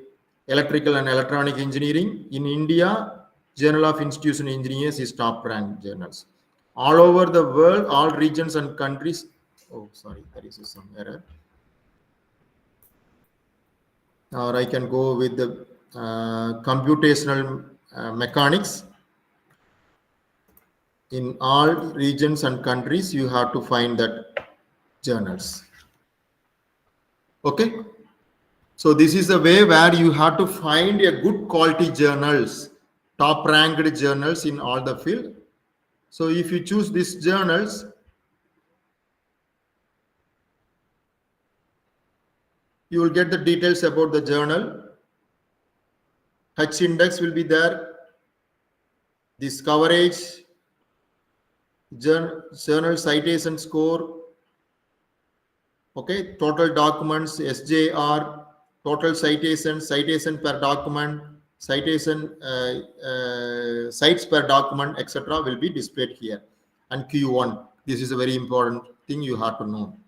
electrical and electronic engineering. In India, Journal of Institutional Engineers is top ranked journals. All over the world, all regions and countries. Oh, sorry, there is some error. Or I can go with the computational mechanics. In all regions and countries, you have to find that journals. Okay. So this is the way where you have to find a good quality journals, top ranked journals in all the field. So if you choose these journals, you will get the details about the journal. H index will be there. This coverage, journal citation score. Okay, total documents, SJR, total citations, citation per document, citation sites per document, etc. will be displayed here. and Q1. This is a very important thing you have to know.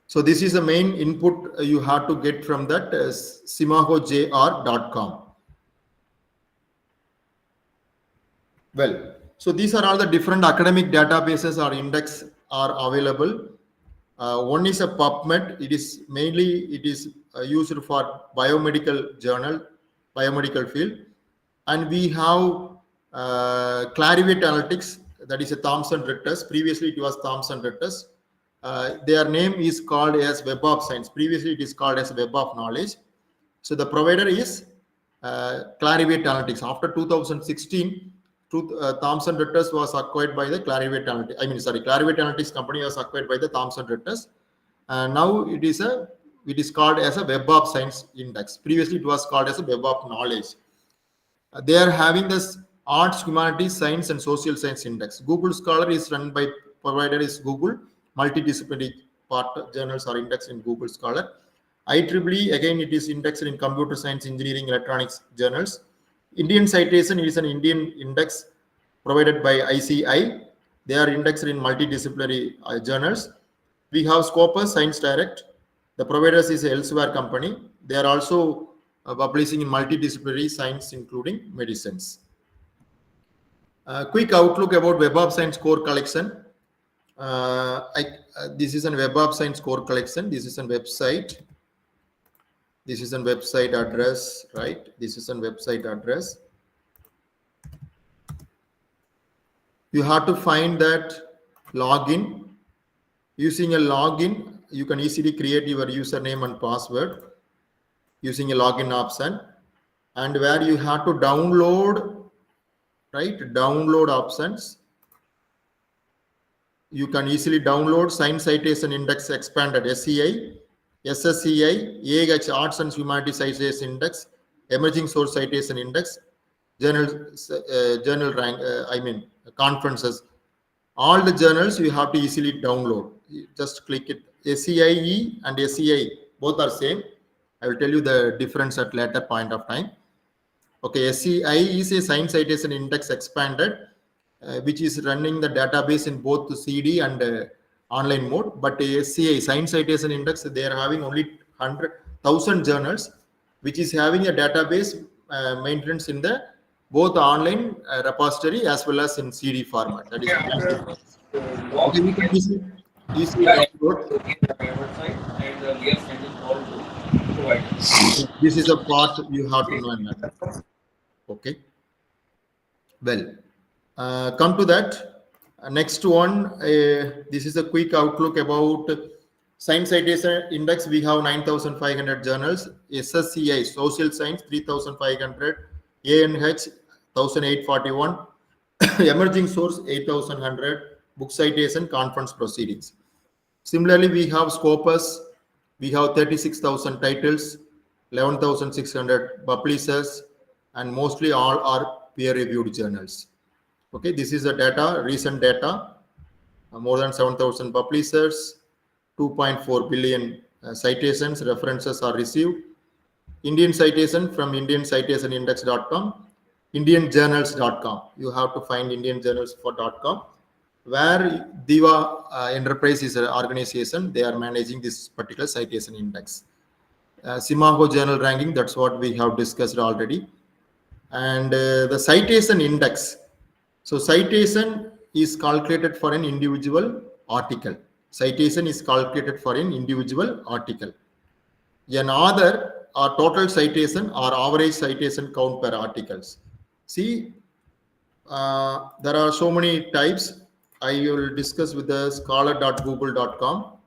So this is the main input you have to get from that simahojr.com. Well, so these are all the different academic databases or index are available. One is a PubMed. It is used for biomedical journal, biomedical field, and we have Clarivate Analytics. That is a Thomson Reuters. Previously, it was Thomson Reuters. Their name is called as Web of Science. Previously, it is called as Web of Knowledge. So the provider is Clarivate Analytics. After 2016, Thomson Reuters was acquired by the Clarivate Analytics. Clarivate Analytics company was acquired by the Thomson Reuters. And now it is called as a Web of Science Index. Previously, it was called as a Web of Knowledge. They are having this Arts, Humanities, Science, and Social Science Index. Google Scholar is run by provider is Google. Multidisciplinary journals are indexed in Google Scholar. IEEE, again, it is indexed in Computer Science, Engineering, Electronics journals. Indian Citation is an Indian index provided by ICI. They are indexed in multidisciplinary journals. We have Scopus, Science Direct. The providers is Elsewhere company. They are also publishing in multidisciplinary science, including medicines. Quick outlook about Web of Science core collection. This is a Web of Science core collection. This is a website. This is a website address, right? This is a website address. You have to find that login. Using a login, you can easily create your username and password using a login option, and where you have to download, right? Download options. You can easily download Science Citation Index Expanded, SCI, SSCI, AH Arts and Humanities Citation Index, Emerging Source Citation Index, journal rank, conferences. All the journals you have to easily download. You just click it. SCIE and SCI, both are same. I will tell you the difference at later point of time. Okay, SCI is a Science Citation Index Expanded, which is running the database in both the CD and online mode. But SCI, Science Citation Index, they are having only 100,000 journals, which is having a database maintenance in the both online repository as well as in CD format. That is okay, we can easily download. This is a part you have to know. Okay. Well, come to that. Next one, this is a quick outlook about Science Citation Index. We have 9,500 journals. SSCI, Social Science, 3,500. ANH, 1,841. Emerging Source, 8,100. Book Citation, Conference Proceedings. Similarly, we have Scopus. We have 36,000 titles, 11,600 publishers, and mostly all are peer-reviewed journals. Okay, this is the data, recent data. More than 7,000 publishers, 2.4 billion citations, references are received. Indian citation from indiancitationindex.com, indianjournals.com. You have to find indianjournals.com, where Diva Enterprise is an organization. They are managing this particular citation index. Simaho journal ranking, that's what we have discussed already. And the citation index. So citation is calculated for an individual article. Citation is calculated for an individual article. An author or total citation or average citation count per articles. See, there are so many types. I will discuss with the scholar.google.com.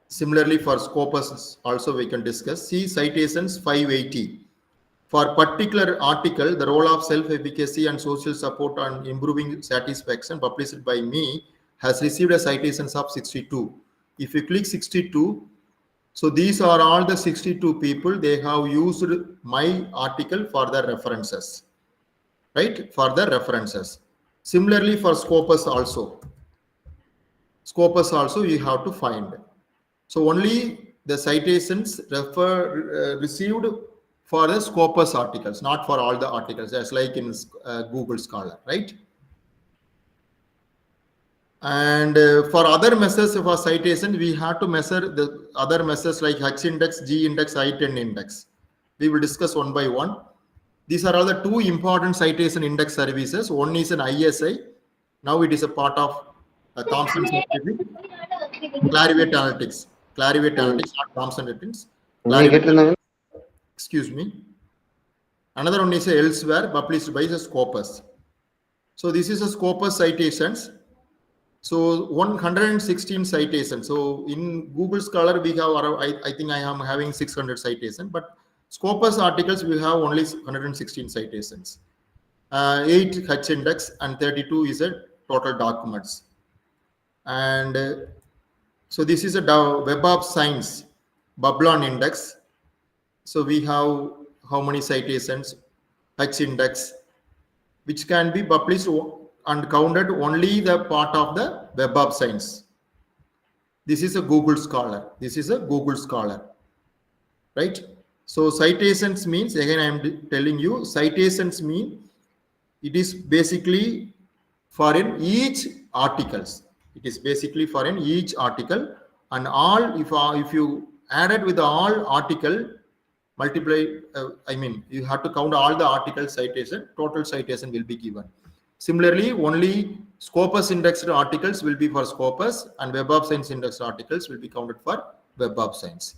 Similarly, for Scopus also we can discuss. See, citations 580. For particular article, the role of self-efficacy and social support on improving satisfaction, published by me, has received a citations of 62. If you click 62, so these are all the 62 people, they have used my article for their references, right? For the references. Similarly, for Scopus also. Scopus also you have to find. So only the citations received for the Scopus articles, not for all the articles, as like in Google Scholar, right? And for other measures for citation, we have to measure the other measures like H index, G index, I-10 index. We will discuss one by one. These are all the two important citation index services. One is an ISI. Now it is a part of Thomson Scientific. Clarivate Analytics. Clarivate Analytics, not Thomson Reuters. Excuse me. Another one is elsewhere, published by the Scopus. So this is a Scopus citations. So 116 citations. So in Google Scholar, we have around, I think I am having 600 citations, but Scopus articles, we have only 116 citations. 8 H index and 32 is a total documents. And so this is a Web of Science Babylon index. So we have how many citations, H index, which can be published and counted only the part of the Web of Science. This is a Google Scholar. This is a Google Scholar, right? So citations means, again, I am telling you, citations mean it is basically for in each articles. It is basically for in each article, and all, if you add it with all article, multiply, I mean, you have to count all the article citation, total citation will be given. Similarly, only Scopus indexed articles will be for Scopus, and Web of Science indexed articles will be counted for Web of Science.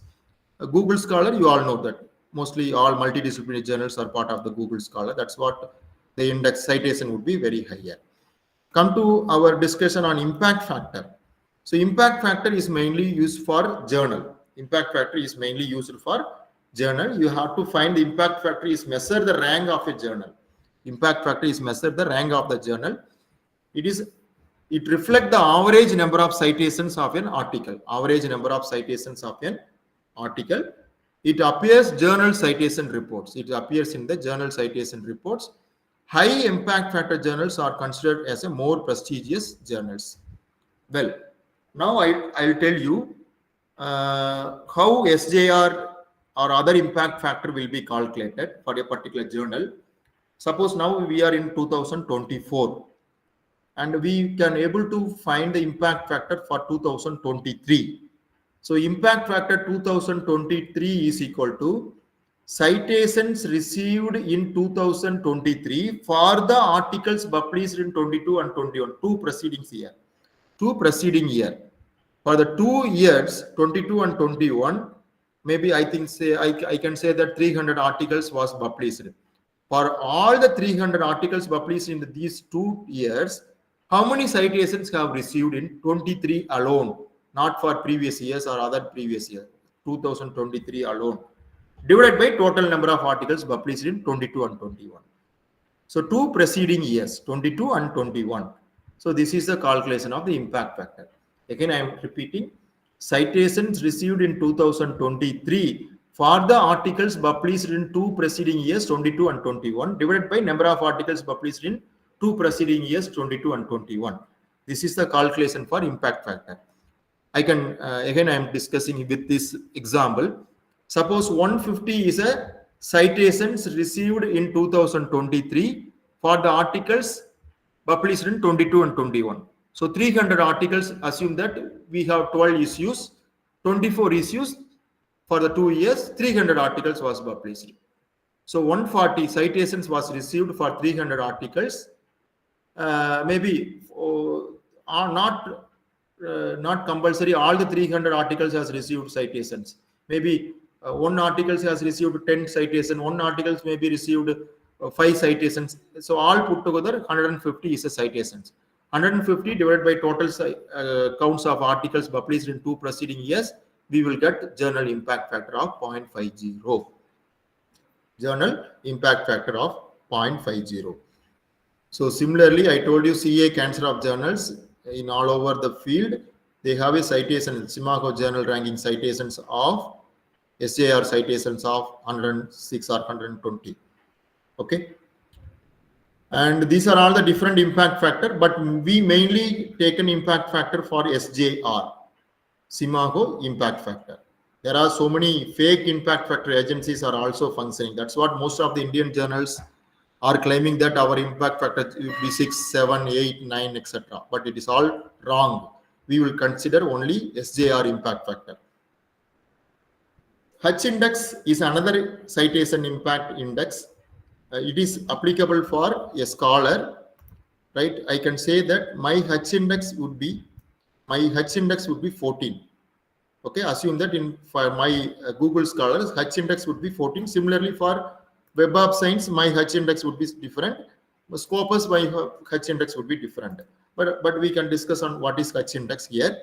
Google Scholar, you all know that mostly all multidisciplinary journals are part of the Google Scholar. That's what the index citation would be very higher. Come to our discussion on impact factor. So impact factor is mainly used for journal. Impact factor is mainly used for journal. You have to find the impact factor is measure the rank of a journal. Impact factor is measure the rank of the journal. It reflects the average number of citations of an article. Average number of citations of an article. It appears journal citation reports. It appears in the journal citation reports. High impact factor journals are considered as a more prestigious journals. Well, now I'll tell you how SJR or other impact factor will be calculated for a particular journal. Suppose now we are in 2024 and we can able to find the impact factor for 2023. So impact factor 2023 is equal to citations received in 2023 for the articles published in 22 and 21, two preceding year. For the 2 years, 22 and 21, maybe I think I can say that 300 articles was published. For all the 300 articles published in these 2 years, how many citations have received in 23 alone, not for previous years or other previous year, 2023 alone, divided by total number of articles published in 22 and 21. So 2 preceding years, 22 and 21. So this is the calculation of the impact factor. Again, I am repeating, citations received in 2023 for the articles published in 2 preceding years, 22 and 21, divided by number of articles published in 2 preceding years, 22 and 21. This is the calculation for impact factor. I can, again, I am discussing with this example. Suppose 150 is a citations received in 2023 for the articles published in 22 and 21. So 300 articles, assume that we have 12 issues, 24 issues for the 2 years, 300 articles was published. So 140 citations was received for 300 articles. Maybe are not compulsory all the 300 articles has received citations. Maybe one article has received 10 citations, one article maybe received 5 citations. So all put together 150 is a citations. 150 divided by total counts of articles published in 2 preceding years, we will get journal impact factor of 0.50. Journal impact factor of 0.50. So similarly, I told you CA cancer of journals in all over the field, they have a citation, Simago journal ranking citations of SJR citations of 106 or 120. Okay. And these are all the different impact factor, but we mainly take an impact factor for SJR, Simago impact factor. There are so many fake impact factor agencies are also functioning. That's what most of the Indian journals are claiming, that our impact factor will be 6, 7, 8, 9, etc. But it is all wrong. We will consider only SJR impact factor. H index is another citation impact index. It is applicable for a scholar, right? I can say that my H index would be 14. Okay, assume that for my Google Scholars, H index would be 14. Similarly, for Web of Science, my H index would be different. Scopus, my H index would be different. But we can discuss on what is H index here.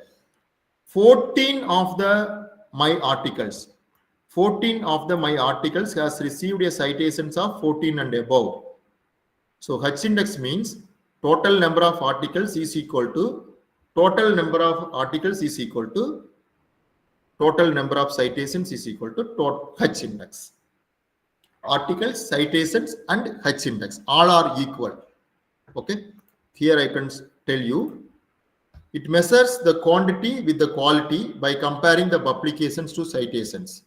14 of my articles has received a citations of 14 and above. So H index means total number of articles is equal to total number of citations is equal to H index. Articles, citations, and H index all are equal. Okay, here I can tell you, it measures the quantity with the quality by comparing the publications to citations.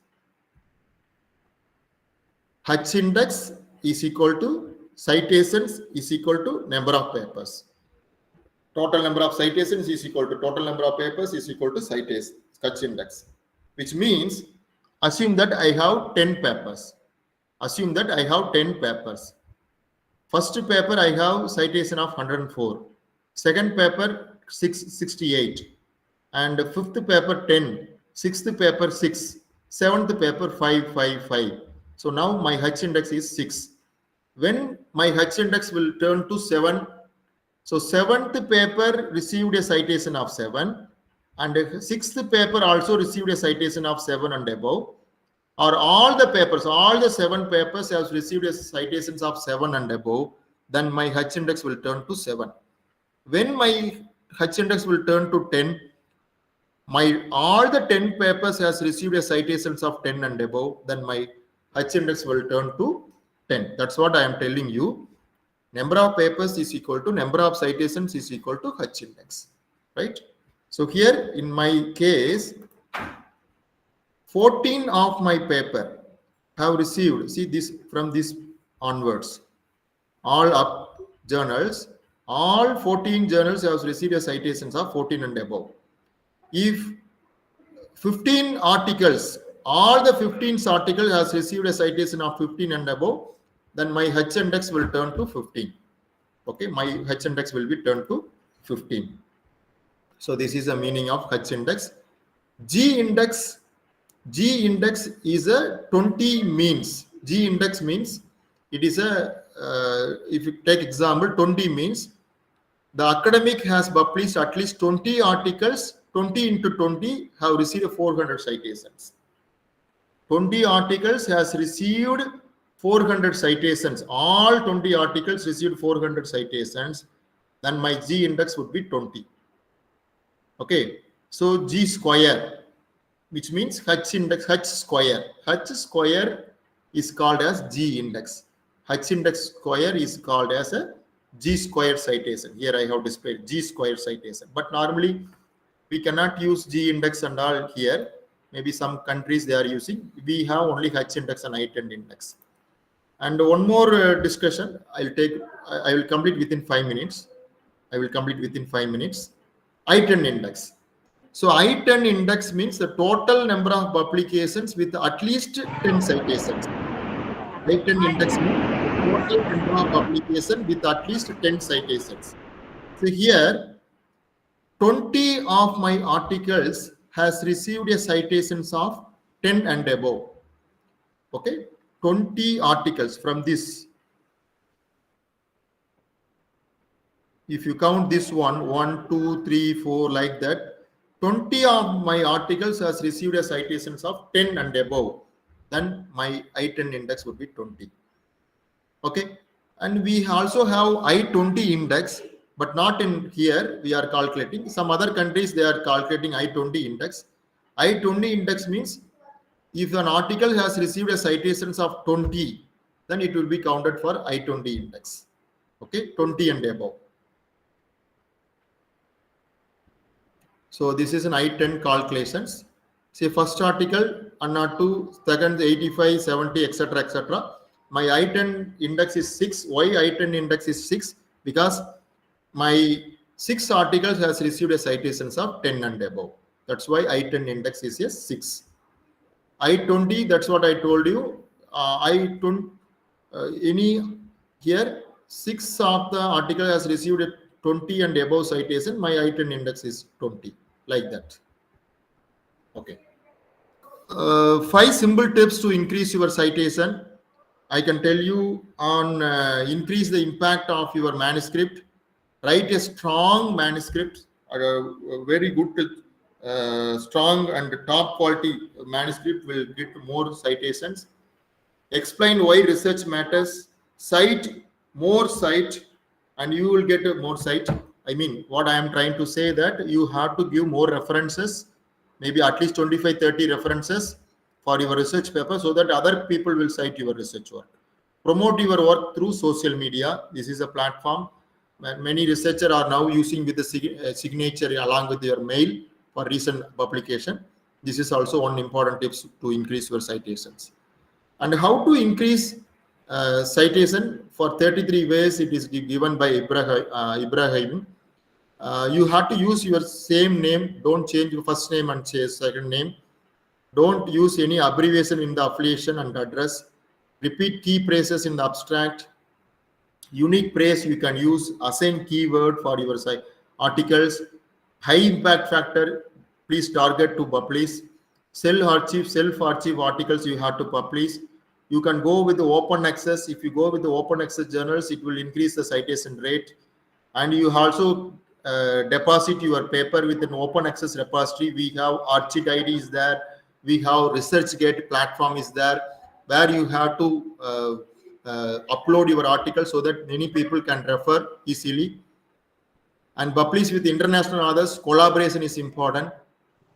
H index is equal to citations is equal to number of papers. Total number of citations is equal to total number of papers is equal to citations, H index. Which means, assume that I have 10 papers. First paper I have citation of 104. Second paper 668. And fifth paper 10. Sixth paper 6. Seventh paper 555. So now my H index is 6. When my H index will turn to 7, so seventh paper received a citation of 7, and sixth paper also received a citation of 7 and above, or all the 7 papers have received a citations of 7 and above, then my H index will turn to 7. When my H index will turn to 10, all the 10 papers has received a citations of 10 and above, then my H index will turn to 10. That's what I am telling you. Number of papers is equal to number of citations is equal to H index, right? So here in my case, 14 of my paper have received, see this from this onwards, all up journals, all 14 journals have received a citations of 14 and above. If 15 articles, all the 15 articles has received a citation of 15 and above, then my H index will turn to 15. Okay, my H index will be turned to 15. So this is the meaning of H index. G index is a 20 means. G index means it is a, if you take example, 20 means the academic has published at least 20 articles, 20 into 20 have received 400 citations. 20 articles has received 400 citations. All 20 articles received 400 citations. Then my G index would be 20. Okay. So G square, which means H index, H square. H square is called as G index. H index square is called as a G square citation. Here I have displayed G square citation. But normally we cannot use G index and all here. Maybe some countries they are using. We have only H index and I-10 index. And one more discussion I will complete within 5 minutes. I-10 index. So I-10 index means the total number of publications with at least 10 citations. I-10 index means the total number of publications with at least 10 citations. So here 20 of my articles has received a citations of 10 and above. Okay, 20 articles from this. If you count this one, 1, 2, 3, 4, like that, 20 of my articles has received a citations of 10 and above, then my I-10 index would be 20. Okay, and we also have I-20 index, but not in here we are calculating. Some other countries they are calculating I-20 index. I-20 index means if an article has received a citations of 20, then it will be counted for I-20 index. Okay, 20 and above. So this is an I-10 calculations. Say first article 102, second 85, 70, etc., etc. My I-10 index is 6. Why I-10 index is 6? Because my 6 articles has received a citations of 10 and above. That's why I-10 index is a 6. I-20, that's what I told you. I-20, any here, 6 of the article has received a 20 and above citation. My I-10 index is 20, like that. Okay. 5 simple tips to increase your citation. I can tell you on increase the impact of your manuscript. Write a strong manuscript, a very good, strong and top quality manuscript will get more citations. Explain why research matters. Cite more cite, and you will get more cite. I mean, what I am trying to say that you have to give more references, maybe at least 25, 30 references for your research paper, so that other people will cite your research work. Promote your work through social media. This is a platform. Many researchers are now using with the signature along with your mail for recent publication. This is also one important tips to increase your citations. And how to increase citation for 33 ways it is given by Ibrahim. You have to use your same name. Don't change your first name and say second name. Don't use any abbreviation in the affiliation and address. Repeat key phrases in the abstract. Unique phrase you can use. Assign keyword for your articles. High impact factor, please target to publish. Self-archive articles you have to publish. You can go with the open access. If you go with the open access journals, it will increase the citation rate. And you also deposit your paper with an open access repository. We have Archid ID is there. We have ResearchGate platform is there, where you have to upload your article so that many people can refer easily. And publish with international authors. Collaboration is important.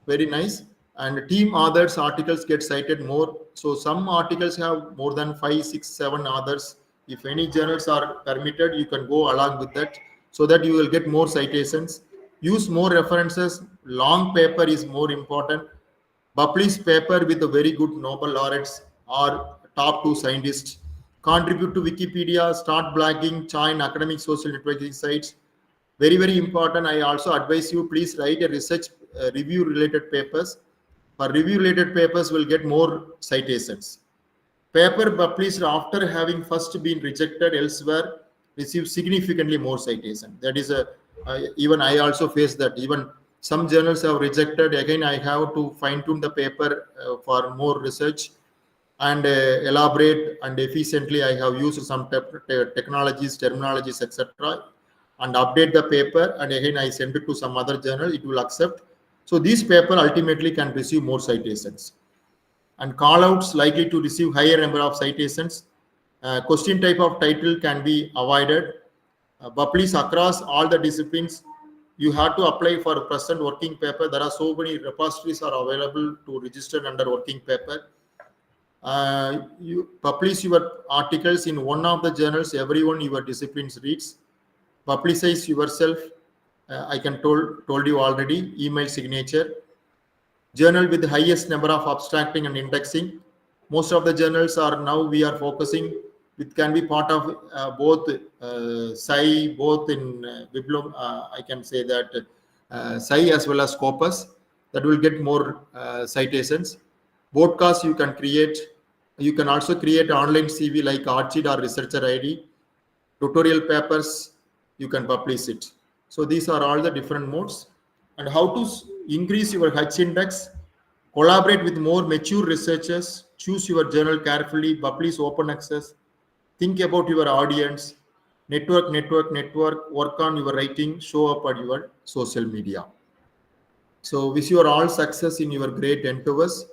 Very nice. And team authors articles get cited more. So some articles have more than 5, 6, 7 authors. If any journals are permitted, you can go along with that so that you will get more citations. Use more references. Long paper is more important. Publish paper with a very good Nobel laureates or top 2 scientists. Contribute to Wikipedia. Start blogging. Join academic social networking sites. Very, very important. I also advise you, please write a research review related papers. For review related papers will get more citations. Paper published after having first been rejected elsewhere receives significantly more citation. That is even I also face that. Even some journals have rejected. Again, I have to fine tune the paper for more research and elaborate and efficiently. I have used some technologies, terminologies, etc., and update the paper. And again, I send it to some other journal. It will accept. So this paper ultimately can receive more citations. And callouts likely to receive higher number of citations. Question type of title can be avoided. Publish across all the disciplines. You have to apply for present working paper. There are so many repositories are available to register under working paper. You publish your articles in one of the journals everyone your disciplines reads. Publicize yourself. I can told you already. Email signature. Journal with the highest number of abstracting and indexing. Most of the journals are now we are focusing. It can be part of both Sci, both in Biblium. I can say that Sci as well as Scopus. That will get more citations. Podcast you can create. You can also create online CV like Archid or Researcher ID. Tutorial papers you can publish it. So these are all the different modes. And how to increase your H index. Collaborate with more mature researchers. Choose your journal carefully. Publish open access. Think about your audience. Network. Work on your writing. Show up at your social media. So wish you all success in your great endeavors.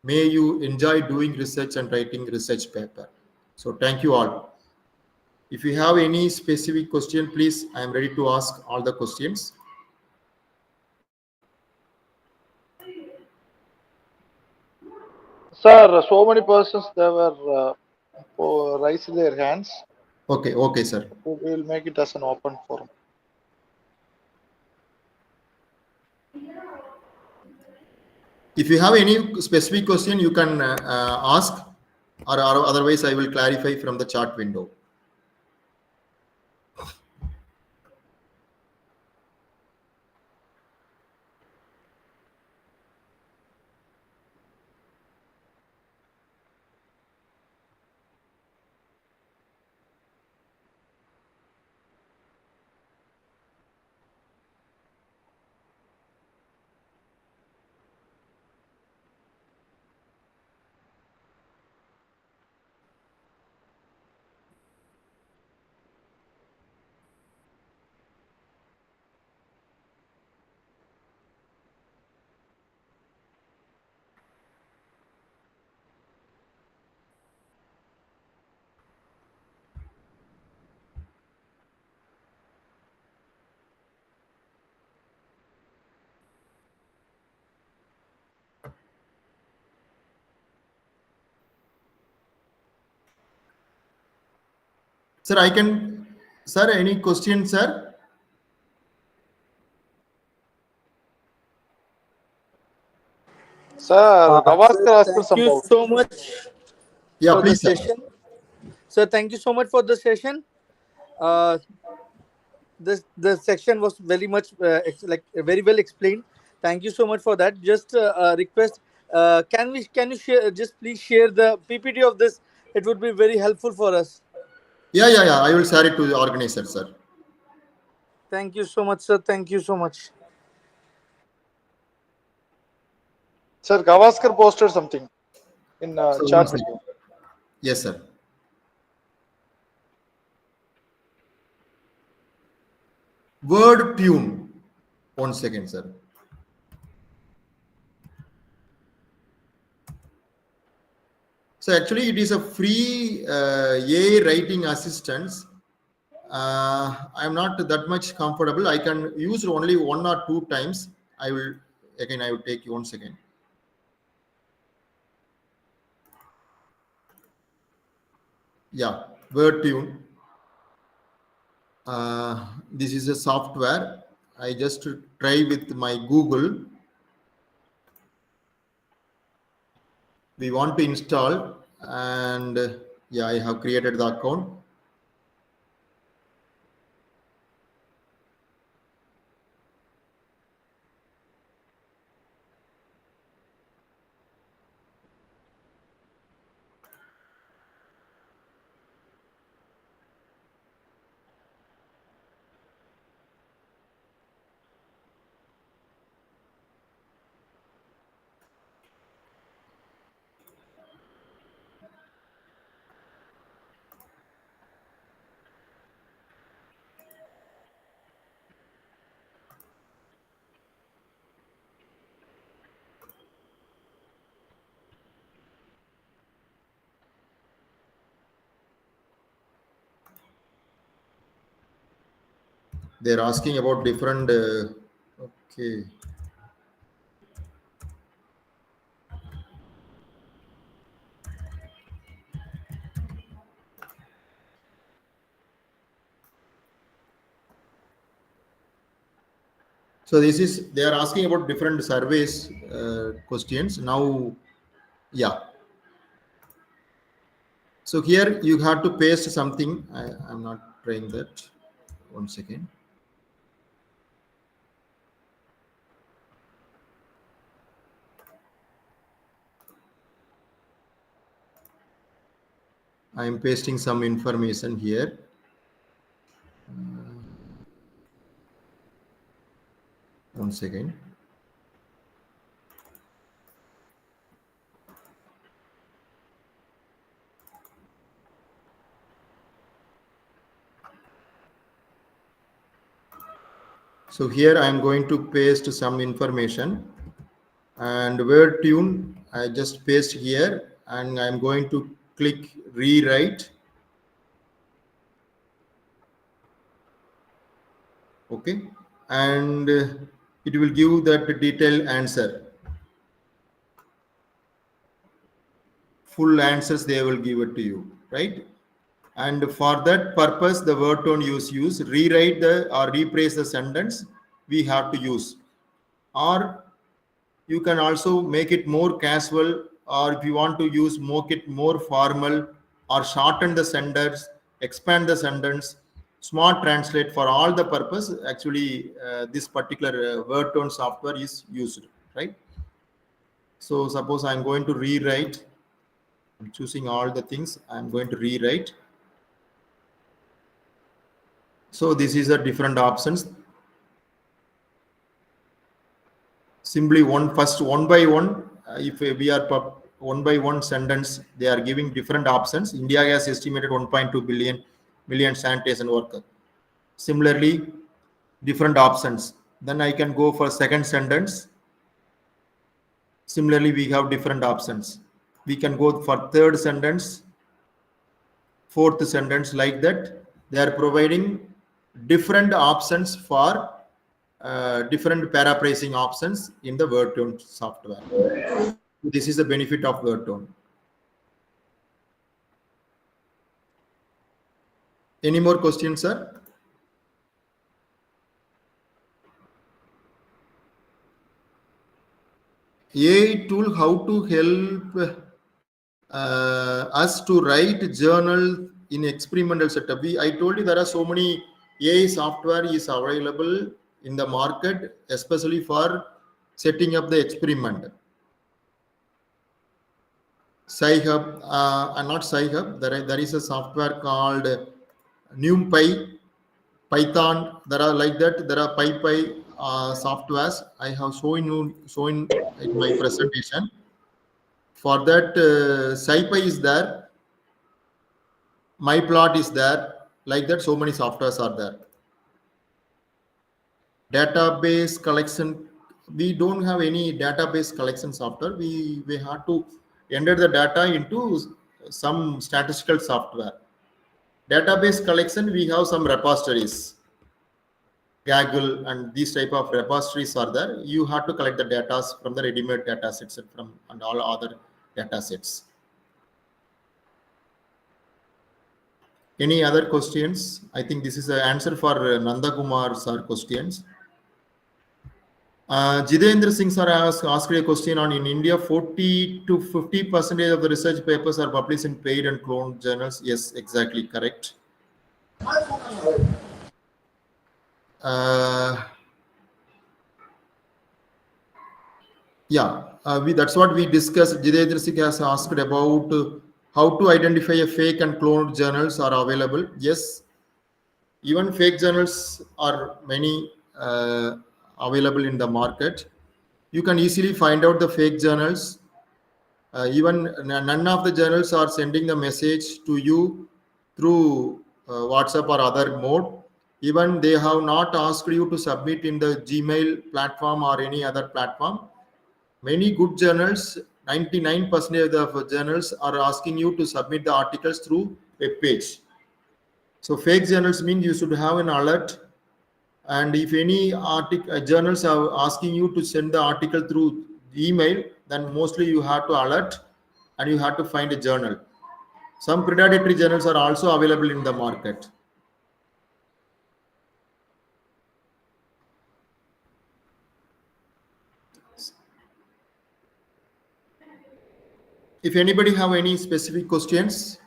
May you enjoy doing research and writing research paper. So thank you all. If you have any specific question, please, I am ready to ask all the questions. Sir, so many persons they were raising their hands. Okay, sir. We will make it as an open forum. If you have any specific question, you can ask, or otherwise I will clarify from the chat window. Sir, sir, any question, sir? Sir, Gavaskar asked Thank some you doubt. so much Yeah, for the please, sir. session. Sir, thank you so much for the session. The section was very much very well explained. Thank you so much for that. Just a request. Can you share, just please share the PPT of this? It would be very helpful for us. Yeah. I will share it to the organizer, sir. Thank you so much, sir. Thank you so much. Sir, Gavaskar posted something in So chat one window. second. Yes, sir. Word tune. 1 second, sir. So actually, it is a free AI writing assistance. I'm not that much comfortable. I can use only 1 or 2 times. I will take 1 second. Yeah, word tune. This is a software. I just try with my Google. We want to install, and yeah, I have created the account. They're asking about different. Okay. So they are asking about different surveys questions. Now, yeah. So here you have to paste something. I'm not trying that. 1 second. I am pasting some information here. 1 second. So here I am going to paste some information, and word tune I just paste here, and I'm going to click rewrite. Okay, and it will give that detailed answer. Full answers they will give it to you, right? And for that purpose, the word tone use rewrite the or rephrase the sentence we have to use, or You can also make it more casual, or if you want to use make it more formal, or shorten the sentence, expand the sentence, smart translate. For all the purpose, actually this particular word tone software is used, right? So suppose I'm going to rewrite, I'm choosing all the things, I'm going to rewrite. So this is a different options. Simply first one by one, if we are one by one sentence, they are giving different options. India has estimated 1.2 million sanitation workers. Similarly, different options. Then I can go for second sentence. Similarly, we have different options. We can go for third sentence, fourth sentence, like that. They are providing different options for different paraphrasing options in the word tone software. This is the benefit of word tone. Any more questions, sir? AI tool, how to help us to write journal in experimental setup. I told you there are so many AI software is available in the market, especially for setting up the experiment. SciHub, not SciHub, there is a software called NumPy, Python. There are like that. There are PyPy softwares. I have shown in my presentation. For that, SciPy is there. My plot is there. Like that, so many softwares are there. Database collection. We don't have any database collection software. We have to enter the data into some statistical software. Database collection, we have some repositories, Gaggle, and these type of repositories are there. You have to collect the data from the ready-made data sets and all other data sets. Any other questions? I think this is an answer for Nanda Kumar sir questions. Jitendra Singh sir asked a question on in India, 40 to 50% of the research papers are published in paid and cloned journals. Yes, exactly correct. That's what we discussed. Jitendra Singh has asked about how to identify a fake and cloned journals are available. Yes, even fake journals are many available in the market. You can easily find out the fake journals. Even none of the journals are sending the message to you through WhatsApp or other mode. Even they have not asked you to submit in the Gmail platform or any other platform. Many good journals, 99% of the journals are asking you to submit the articles through web page. So fake journals mean you should have an alert. And if any journals are asking you to send the article through email, then mostly you have to alert and you have to find a journal. Some predatory journals are also available in the market. If anybody have any specific questions.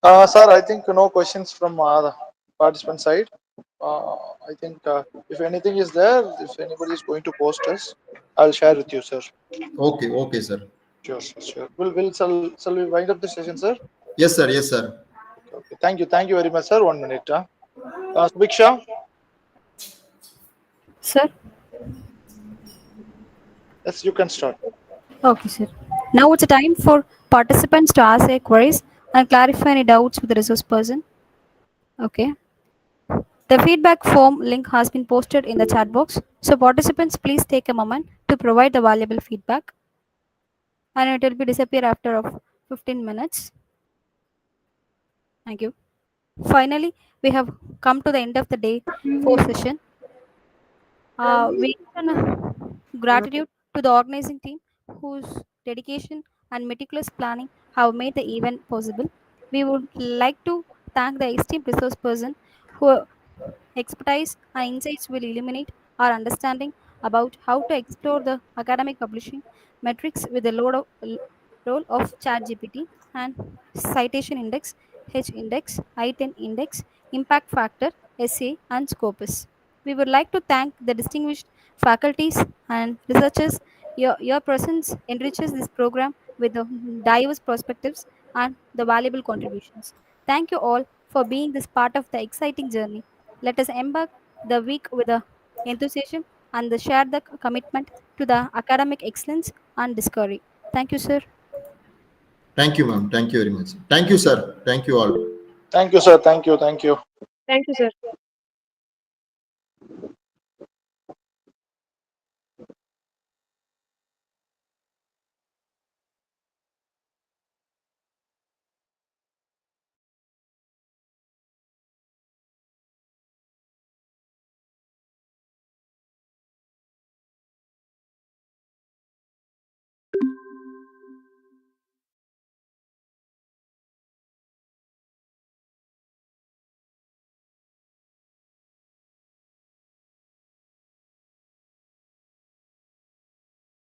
Sir, I think no questions from the participant side. I think if anything is there, if anybody is going to post us, I'll share with you, sir. Okay, sir. Sure. Shall we wind up the session, sir? Yes, sir. Okay. Thank you very much, sir. 1 minute. Subiksha? Sir? Yes, you can start. Okay, sir. Now it's a time for participants to ask their queries and clarify any doubts with the resource person. Okay. The feedback form link has been posted in the chat box. So participants, please take a moment to provide the valuable feedback. And it will be disappear after 15 minutes. Thank you. Finally, we have come to the end of the day 4 session. We extend gratitude to the organizing team whose dedication and meticulous planning have made the event possible. We would like to thank the esteemed resource person who expertise and insights will illuminate our understanding about how to explore the academic publishing metrics with the role of ChatGPT and citation index, H index, I-10 index, impact factor, SA, and Scopus. We would like to thank the distinguished faculties and researchers. Your presence enriches this program with the diverse perspectives and the valuable contributions. Thank you all for being this part of the exciting journey. Let us embark the week with the enthusiasm and share the commitment to the academic excellence and discovery. Thank you, sir. Thank you, ma'am. Thank you very much. Thank you, sir. Thank you all. Thank you, sir. Thank you. Thank you. Thank you, sir.